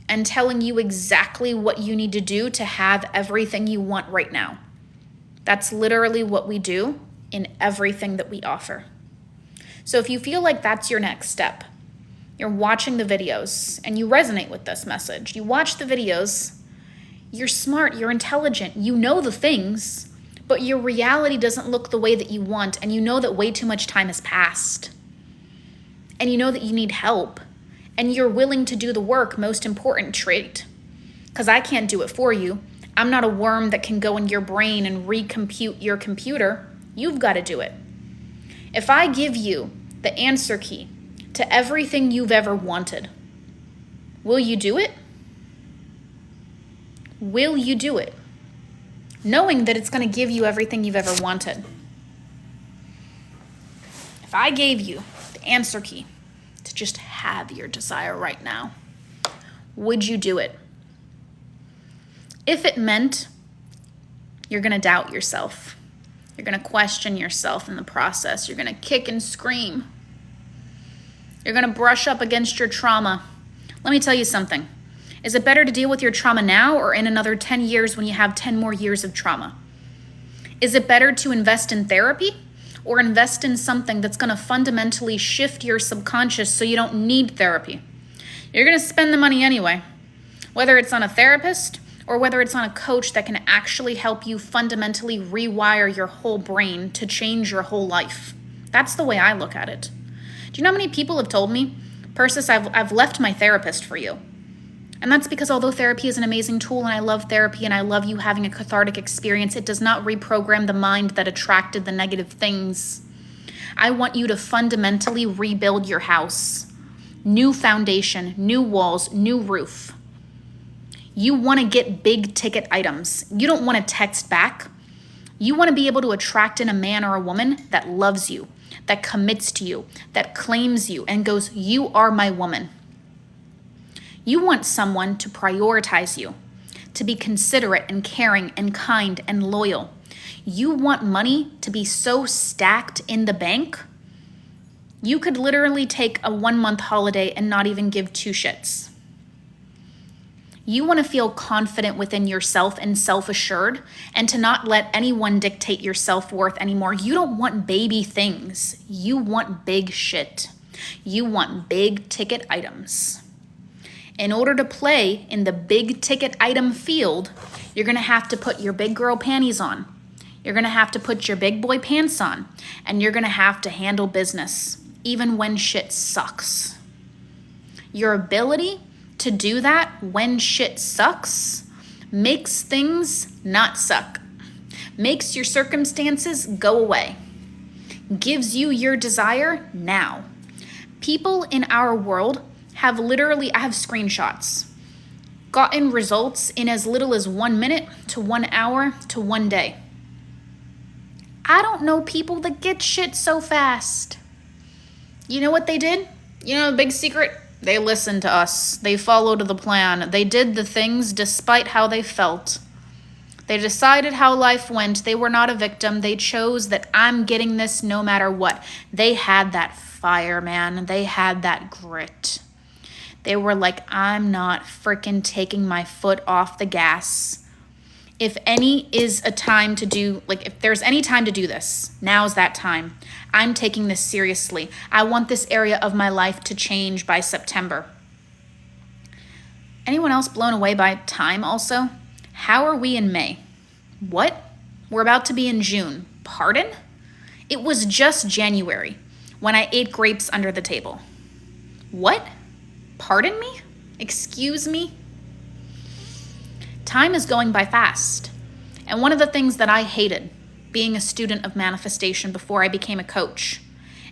and telling you exactly what you need to do to have everything you want right now. That's literally what we do in everything that we offer. So if you feel like that's your next step, you're watching the videos and you resonate with this message, you watch the videos, you're smart, you're intelligent, you know the things, but your reality doesn't look the way that you want, and you know that way too much time has passed, and you know that you need help, and you're willing to do the work, most important trait, because I can't do it for you. I'm not a worm that can go in your brain and recompute your computer. You've got to do it. If I give you the answer key to everything you've ever wanted, will you do it? Will you do it? Knowing that it's going to give you everything you've ever wanted. If I gave you the answer key to just have your desire right now, would you do it? If it meant you're going to doubt yourself, you're going to question yourself in the process, you're going to kick and scream, you're going to brush up against your trauma, let me tell you something. Is it better to deal with your trauma now or in another 10 years when you have 10 more years of trauma? Is it better to invest in therapy or invest in something that's going to fundamentally shift your subconscious so you don't need therapy? You're going to spend the money anyway, whether it's on a therapist or whether it's on a coach that can actually help you fundamentally rewire your whole brain to change your whole life. That's the way I look at it. Do you know how many people have told me, Persis, I've left my therapist for you? And that's because although therapy is an amazing tool and I love therapy and I love you having a cathartic experience, it does not reprogram the mind that attracted the negative things. I want you to fundamentally rebuild your house. New foundation, new walls, new roof. You want to get big ticket items. You don't want to text back. You want to be able to attract in a man or a woman that loves you, that commits to you, that claims you and goes, you are my woman. You want someone to prioritize you, to be considerate and caring and kind and loyal. You want money to be so stacked in the bank, you could literally take a 1-month holiday and not even give 2 shits. You want to feel confident within yourself and self-assured and to not let anyone dictate your self-worth anymore. You don't want baby things. You want big shit. You want big ticket items. In order to play in the big ticket item field, you're going to have to put your big girl panties on. You're going to have to put your big boy pants on. And you're going to have to handle business, even when shit sucks. Your ability to do that when shit sucks makes things not suck. Makes your circumstances go away. Gives you your desire now. People in our world have literally, I have screenshots, gotten results in as little as 1 minute to 1 hour to 1 day. I don't know people that get shit so fast. You know what they did? You know the big secret? They listened to us. They followed the plan. They did the things despite how they felt. They decided how life went. They were not a victim. They chose that I'm getting this no matter what. They had that fire, man. They had that grit. They were like, I'm not freaking taking my foot off the gas. If any is a time to do, like if there's any time to do this, now's that time. I'm taking this seriously. I want this area of my life to change by September. Anyone else blown away by time also? How are we in May? What? We're about to be in June. Pardon? It was just January when I ate grapes under the table. What? Pardon me? Excuse me? Time is going by fast. And one of the things that I hated being a student of manifestation before I became a coach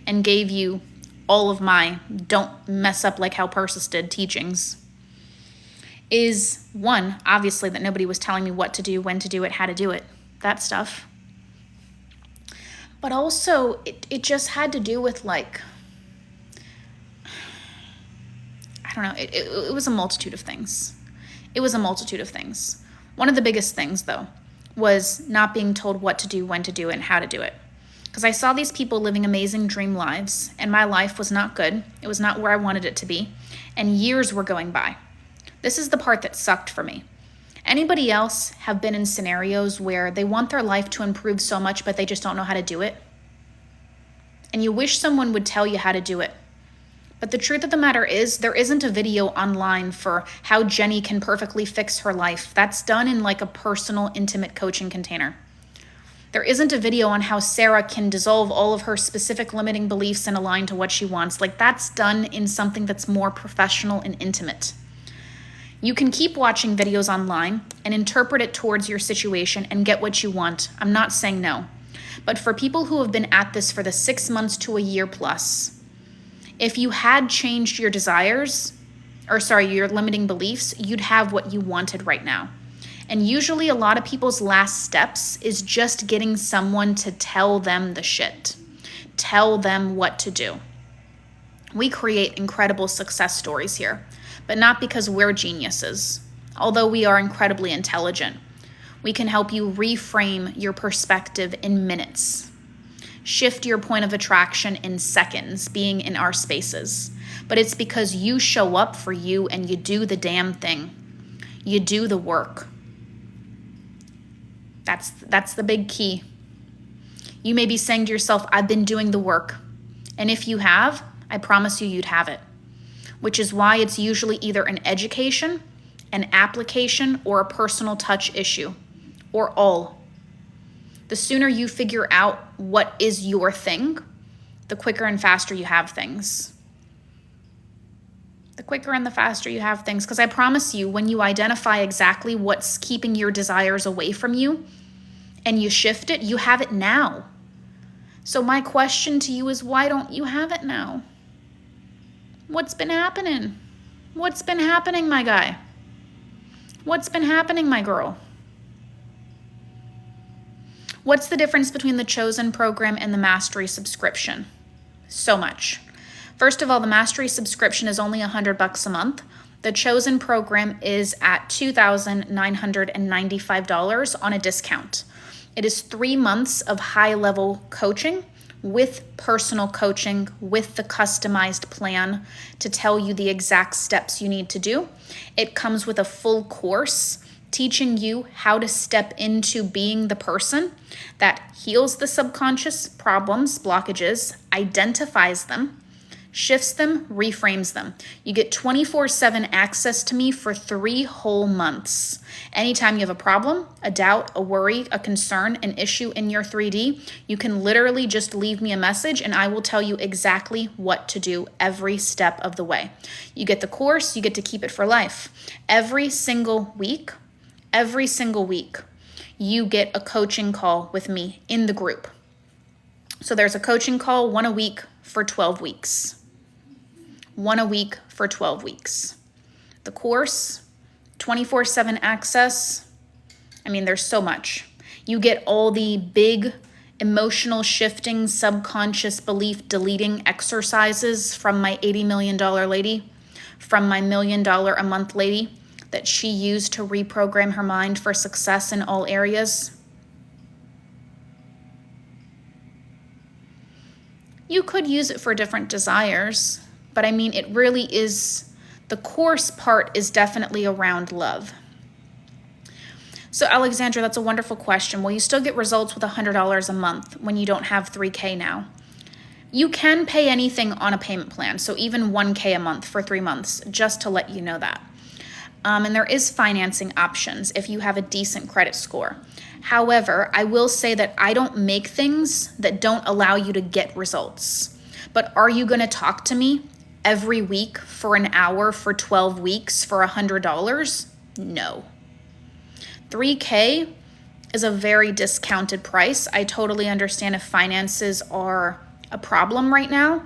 and gave you all of my don't mess up like how Persis did teachings is, one, obviously that nobody was telling me what to do, when to do it, how to do it, that stuff. But also it just had to do with like, I don't know, it was a multitude of things. It was a multitude of things. One of the biggest things, though, was not being told what to do, when to do it, and how to do it. Because I saw these people living amazing dream lives, and my life was not good. It was not where I wanted it to be, and years were going by. This is the part that sucked for me. Anybody else have been in scenarios where they want their life to improve so much, but they just don't know how to do it? And you wish someone would tell you how to do it. But the truth of the matter is, there isn't a video online for how Jenny can perfectly fix her life. That's done in like a personal, intimate coaching container. There isn't a video on how Sarah can dissolve all of her specific limiting beliefs and align to what she wants. Like that's done in something that's more professional and intimate. You can keep watching videos online and interpret it towards your situation and get what you want. I'm not saying no. But for people who have been at this for the 6 months to a year plus, if you had changed your desires, your limiting beliefs, you'd have what you wanted right now. And usually a lot of people's last steps is just getting someone to tell them the shit. Tell them what to do. We create incredible success stories here, but not because we're geniuses. Although we are incredibly intelligent, we can help you reframe your perspective in minutes. Shift your point of attraction in seconds, being in our spaces. But it's because you show up for you and you do the damn thing. You do the work. That's the big key. You may be saying to yourself, I've been doing the work. And if you have, I promise you you'd have it. Which is why it's usually either an education, an application, or a personal touch issue, or all. The sooner you figure out what is your thing, the quicker and faster you have things. The quicker and the faster you have things. Because I promise you, when you identify exactly what's keeping your desires away from you and you shift it, you have it now. So my question to you is, why don't you have it now? What's been happening? What's been happening, my guy? What's been happening, my girl? What's the difference between the Chosen program and the Mastery subscription? So much. First of all, the Mastery subscription is only $100 a month. The Chosen program is at $2,995 on a discount. It is 3 months of high-level coaching with personal coaching, with the customized plan to tell you the exact steps you need to do. It comes with a full course teaching you how to step into being the person that heals the subconscious problems, blockages, identifies them, shifts them, reframes them. You get 24/7 access to me for 3 whole months. Anytime you have a problem, a doubt, a worry, a concern, an issue in your 3D, you can literally just leave me a message and I will tell you exactly what to do every step of the way. You get the course, you get to keep it for life. Every single week, you get a coaching call with me in the group. So there's a coaching call, 1 a week for 12 weeks. 1 a week for 12 weeks. The course, 24/7 access. I mean, there's so much. You get all the big emotional shifting, subconscious belief deleting exercises from my $80 million lady, from my $1 million a month lady that she used to reprogram her mind for success in all areas. You could use it for different desires, but I mean, it really is, the course part is definitely around love. So Alexandra, that's a wonderful question. Will you still get results with $100 a month when you don't have 3K now? You can pay anything on a payment plan, so even 1K a month for 3 months, just to let you know that. And there is financing options if you have a decent credit score. However, I will say that I don't make things that don't allow you to get results. But are you going to talk to me every week for an hour for 12 weeks for $100? No. 3K is a very discounted price. I totally understand if finances are a problem right now.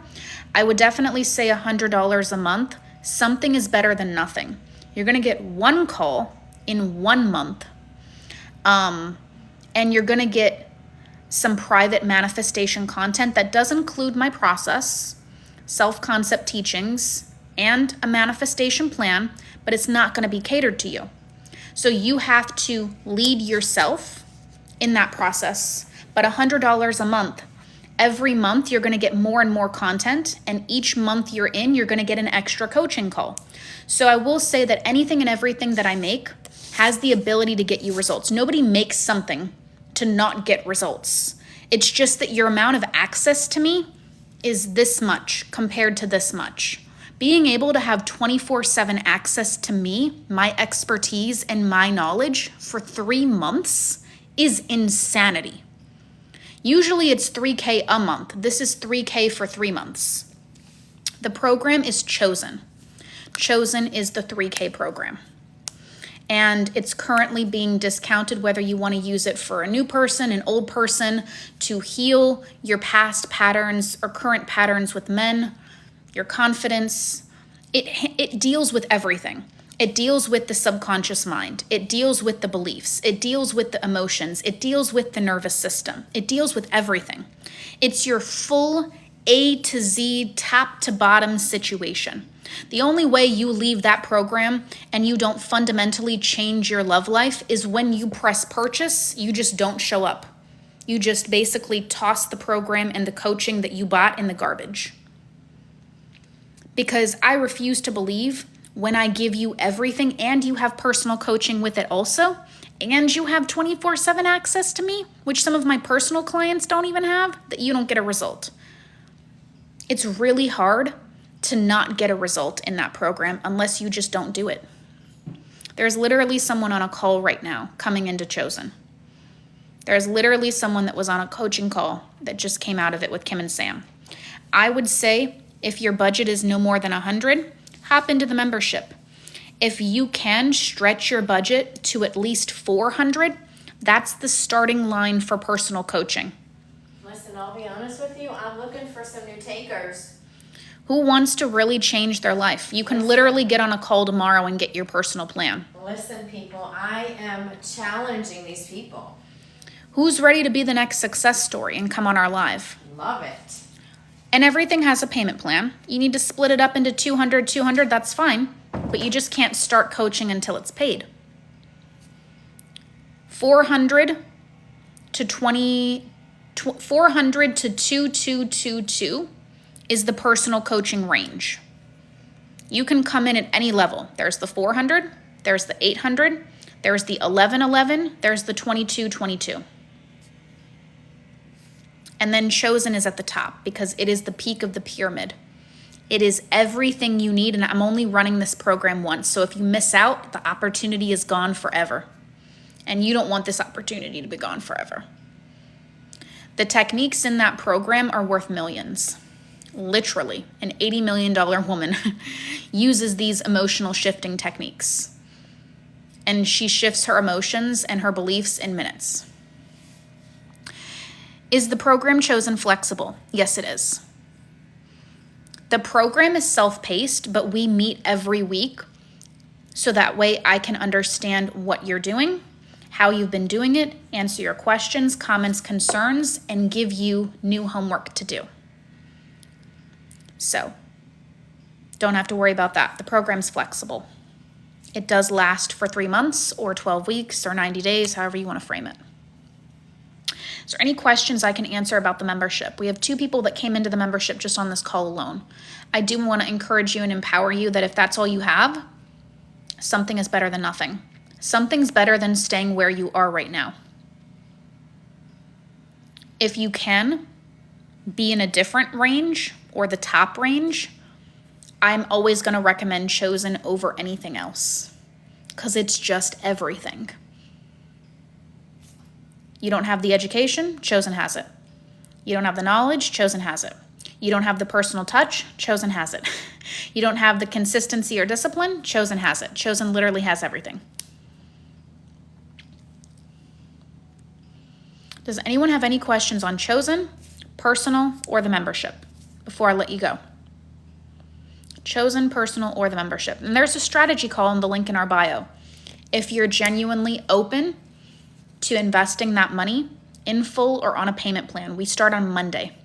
I would definitely say $100 a month. Something is better than nothing. You're going to get one call in 1 month, and you're going to get some private manifestation content that does include my process, self-concept teachings, and a manifestation plan, but it's not going to be catered to you. So you have to lead yourself in that process. But $100 a month, every month you're going to get more and more content, and each month you're going to get an extra coaching call. So I will say that anything and everything that I make has the ability to get you results. Nobody makes something to not get results. It's just that your amount of access to me is this much compared to this much. Being able to have 24/7 access to me, my expertise, and my knowledge for 3 months is insanity. Usually it's 3K a month. This is 3K for 3 months. The program is Chosen. Chosen is the 3K program. And it's currently being discounted whether you want to use it for a new person, an old person, to heal your past patterns or current patterns with men, your confidence. It deals with everything. It deals with the subconscious mind. It deals with the beliefs. It deals with the emotions. It deals with the nervous system. It deals with everything. It's your full A to Z, top to bottom situation. The only way you leave that program and you don't fundamentally change your love life is when you press purchase, you just don't show up. You just basically toss the program and the coaching that you bought in the garbage. Because I refuse to believe when I give you everything and you have personal coaching with it also, and you have 24/7 access to me, which some of my personal clients don't even have, that you don't get a result. It's really hard to not get a result in that program unless you just don't do it. There's literally someone on a call right now coming into Chosen. There's literally someone that was on a coaching call that just came out of it with Kim and Sam. I would say if your budget is no more than 100, hop into the membership. If you can stretch your budget to at least 400, that's the starting line for personal coaching. Listen, I'll be honest with you. I'm looking for some new takers. Who wants to really change their life? You can literally get on a call tomorrow and get your personal plan. Listen, people, I am challenging these people. Who's ready to be the next success story and come on our live? Love it. And everything has a payment plan. You need to split it up into 200, that's fine. But you just can't start coaching until it's paid. 400 to 2222 is the personal coaching range. You can come in at any level. There's the 400, there's the 800, there's the 1111, there's the 2222. And then Chosen is at the top because it is the peak of the pyramid. It is everything you need, and I'm only running this program once. So if you miss out, the opportunity is gone forever. And you don't want this opportunity to be gone forever. The techniques in that program are worth millions. Literally, an $80 million woman uses these emotional shifting techniques. And she shifts her emotions and her beliefs in minutes. Is the program Chosen flexible? Yes, it is. The program is self-paced, but we meet every week so that way I can understand what you're doing, how you've been doing it, answer your questions, comments, concerns, and give you new homework to do. So, don't have to worry about that. The program's flexible. It does last for 3 months or 12 weeks or 90 days, however you want to frame it. Is there any questions I can answer about the membership? We have 2 people that came into the membership just on this call alone. I do want to encourage you and empower you that if that's all you have, something is better than nothing. Something's better than staying where you are right now. If you can be in a different range or the top range, I'm always going to recommend Chosen over anything else because it's just everything. You don't have the education, Chosen has it. You don't have the knowledge, Chosen has it. You don't have the personal touch, Chosen has it. You don't have the consistency or discipline, Chosen has it. Chosen literally has everything. Does anyone have any questions on Chosen, personal, or the membership before I let you go? Chosen, personal, or the membership. And there's a strategy call in the link in our bio. If you're genuinely open to investing that money in full or on a payment plan, we start on Monday.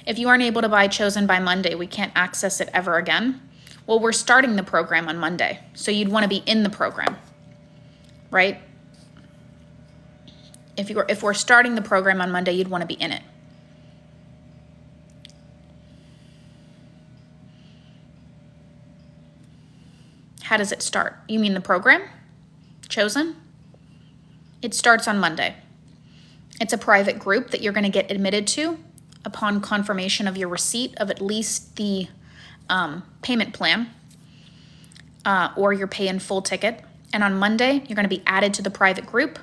If you aren't able to buy Chosen by Monday, we can't access it ever again. Well, we're starting the program on Monday, so you'd want to be in the program, right? If we're starting the program on Monday, you'd want to be in it. How does it start? You mean the program? Chosen? It starts on Monday. It's a private group that you're going to get admitted to upon confirmation of your receipt of at least the payment plan or your pay in full ticket. And on Monday, you're going to be added to the private group.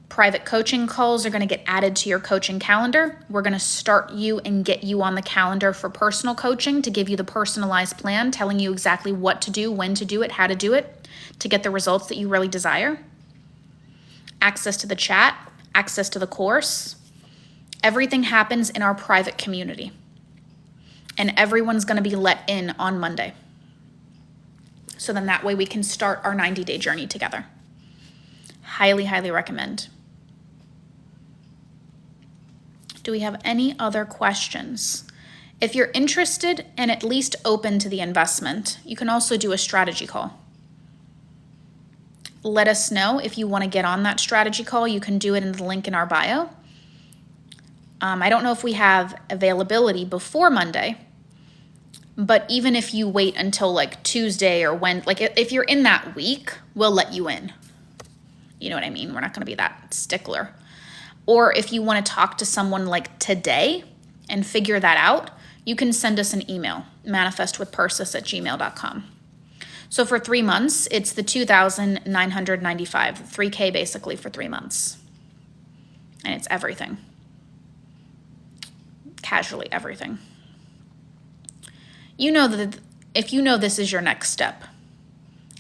Private coaching calls are going to get added to your coaching calendar. We're going to start you and get you on the calendar for personal coaching to give you the personalized plan, telling you exactly what to do, when to do it, how to do it, to get the results that you really desire. Access to the chat, access to the course. Everything happens in our private community. And everyone's going to be let in on Monday. So then that way we can start our 90-day journey together. Highly, highly recommend. Do we have any other questions? If you're interested and at least open to the investment, you can also do a strategy call. Let us know if you want to get on that strategy call. You can do it in the link in our bio. I don't know if we have availability before Monday, but even if you wait until like Tuesday or when, like if you're in that week, we'll let you in. You know what I mean? We're not going to be that stickler. Or if you want to talk to someone like today and figure that out, you can send us an email, manifestwithpersis@gmail.com. So for 3 months, it's the $2,995, $3K basically for 3 months. And it's everything. Casually everything. You know that if you know this is your next step,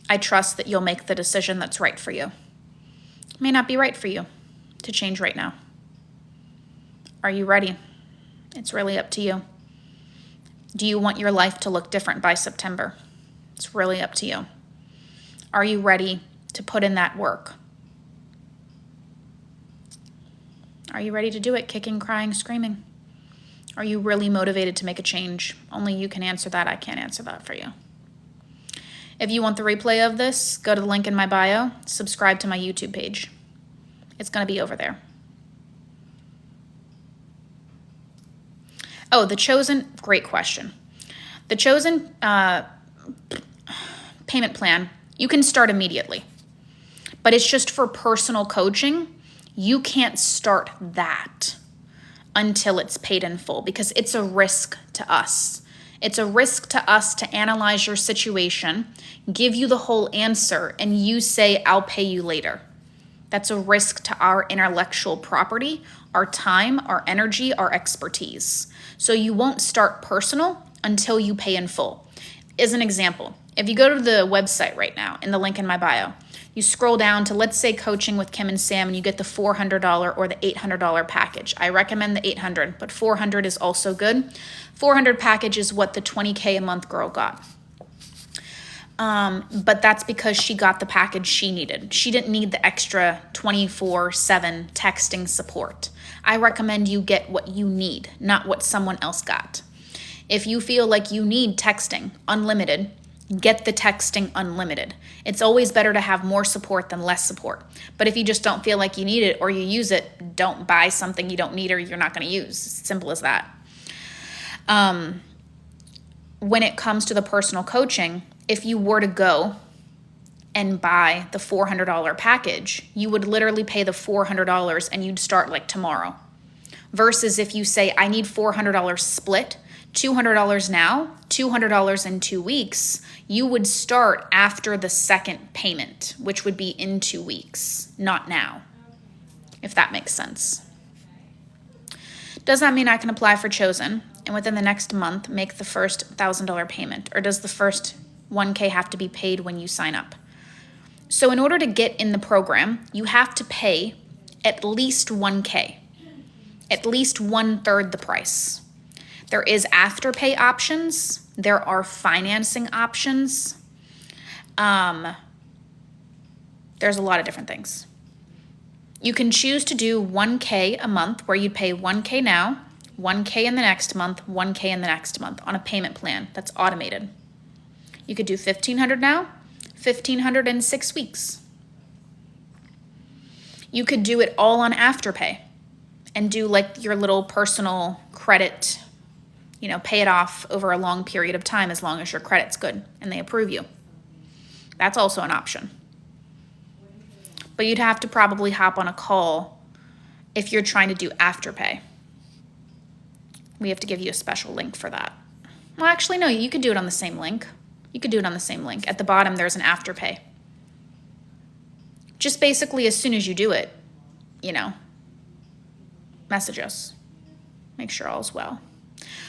I trust that you'll make the decision that's right for you. It may not be right for you to change right now. Are you ready? It's really up to you. Do you want your life to look different by September? It's really up to you. Are you ready to put in that work? Are you ready to do it? Kicking, crying, screaming? Are you really motivated to make a change? Only you can answer that. I can't answer that for you. If you want the replay of this, go to the link in my bio, subscribe to my YouTube page. It's going to be over there. Oh, the Chosen, great question. The Chosen payment plan, you can start immediately, but it's just for personal coaching. You can't start that until it's paid in full because it's a risk to us. It's a risk to us to analyze your situation, give you the whole answer, and you say, I'll pay you later. That's a risk to our intellectual property, our time, our energy, our expertise. So you won't start personal until you pay in full. As an example, if you go to the website right now in the link in my bio, you scroll down to, let's say, coaching with Kim and Sam, and you get the $400 or the $800 package. I recommend the $800, but $400 is also good. $400 package is what the $20K a month girl got. But that's because she got the package she needed. She didn't need the extra 24/7 texting support. I recommend you get what you need, not what someone else got. If you feel like you need texting unlimited, get the texting unlimited. It's always better to have more support than less support. But if you just don't feel like you need it or you use it, don't buy something you don't need or you're not going to use. Simple as that. when it comes to the personal coaching, if you were to go and buy the $400 package, you would literally pay the $400 and you'd start like tomorrow. Versus if you say, I need $400 split, $200 now, $200 in 2 weeks, you would start after the second payment, which would be in 2 weeks, not now, if that makes sense. Does that mean I can apply for Chosen and within the next month make the first $1,000 payment? Or does the first $1K have to be paid when you sign up? So in order to get in the program, you have to pay at least $1K, at least 1/3 the price. There is afterpay options. There are financing options. There's a lot of different things. You can choose to do 1K a month where you pay 1K now, 1K in the next month, 1K in the next month on a payment plan that's automated. You could do $1,500 now, $1,500 in 6 weeks. You could do it all on afterpay and do like your little personal credit, pay it off over a long period of time as long as your credit's good and they approve you. That's also an option. But you'd have to probably hop on a call if you're trying to do afterpay. We have to give you a special link for that. Well, actually, no, you could do it on the same link. At the bottom, there's an afterpay. Just basically, as soon as you do it, message us. Make sure all's well.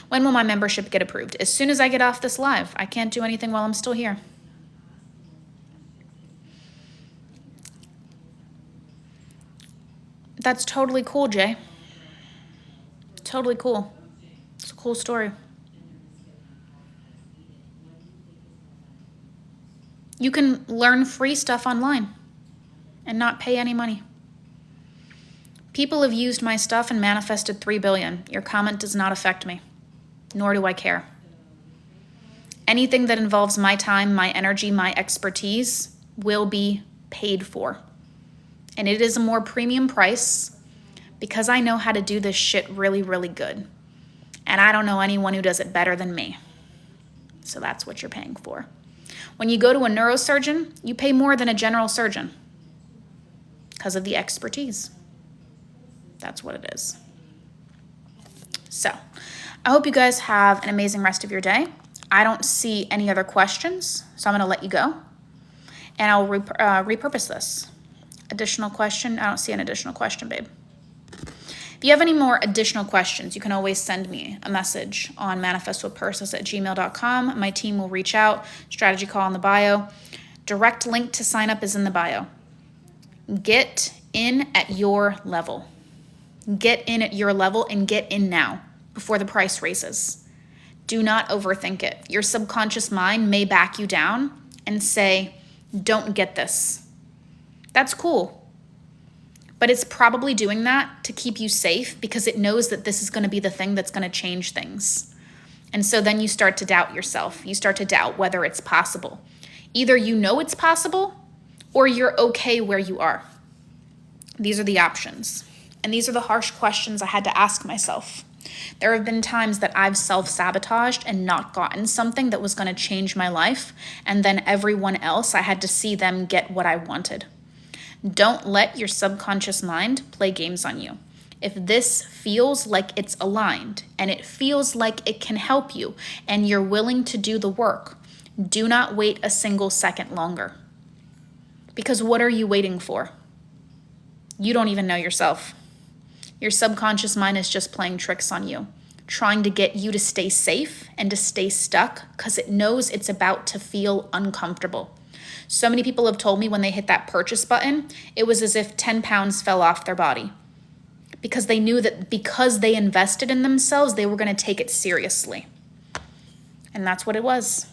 When will my membership get approved? As soon as I get off this live. I can't do anything while I'm still here. That's totally cool, Jay. Totally cool. It's a cool story. You can learn free stuff online and not pay any money. People have used my stuff and manifested 3 billion. Your comment does not affect me, nor do I care. Anything that involves my time, my energy, my expertise will be paid for. And it is a more premium price because I know how to do this shit really, really good. And I don't know anyone who does it better than me. So that's what you're paying for. When you go to a neurosurgeon, you pay more than a general surgeon because of the expertise. That's what it is. So I hope you guys have an amazing rest of your day. I don't see any other questions, so I'm going to let you go. And I'll repurpose this. Additional question? I don't see an additional question, babe. If you have any more additional questions, you can always send me a message on manifestwithpersis@gmail.com. My team will reach out. Strategy call in the bio. Direct link to sign up is in the bio. Get in at your level. Get in at your level and get in now before the price raises. Do not overthink it. Your subconscious mind may back you down and say, don't get this. That's cool. But it's probably doing that to keep you safe because it knows that this is going to be the thing that's going to change things. And so then you start to doubt yourself. You start to doubt whether it's possible. Either you know it's possible or you're okay where you are. These are the options. And these are the harsh questions I had to ask myself. There have been times that I've self-sabotaged and not gotten something that was going to change my life. And then everyone else, I had to see them get what I wanted. Don't let your subconscious mind play games on you. If this feels like it's aligned and it feels like it can help you and you're willing to do the work, do not wait a single second longer. Because what are you waiting for? You don't even know yourself. Your subconscious mind is just playing tricks on you, trying to get you to stay safe and to stay stuck because it knows it's about to feel uncomfortable. So many people have told me when they hit that purchase button, it was as if 10 pounds fell off their body because they knew that because they invested in themselves, they were going to take it seriously. And that's what it was.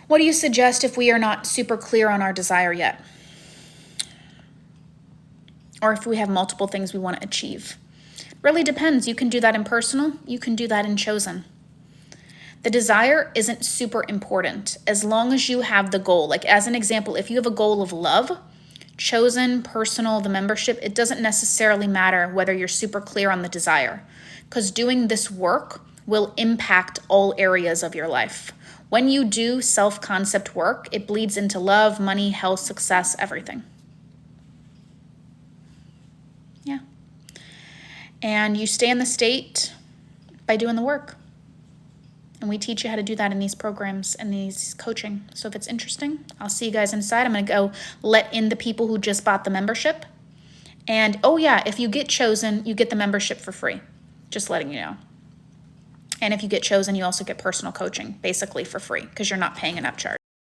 What do you suggest if we are not super clear on our desire yet? Or if we have multiple things we want to achieve? Really depends. You can do that in personal. You can do that in chosen. The desire isn't super important as long as you have the goal. Like as an example, if you have a goal of love, chosen, personal, the membership, it doesn't necessarily matter whether you're super clear on the desire because doing this work will impact all areas of your life. When you do self-concept work, it bleeds into love, money, health, success, everything. Yeah. And you stay in the state by doing the work. And we teach you how to do that in these programs and these coaching. So if it's interesting, I'll see you guys inside. I'm going to go let in the people who just bought the membership. And oh yeah, if you get chosen, you get the membership for free. Just letting you know. And if you get chosen, you also get personal coaching, basically for free, because you're not paying an upcharge.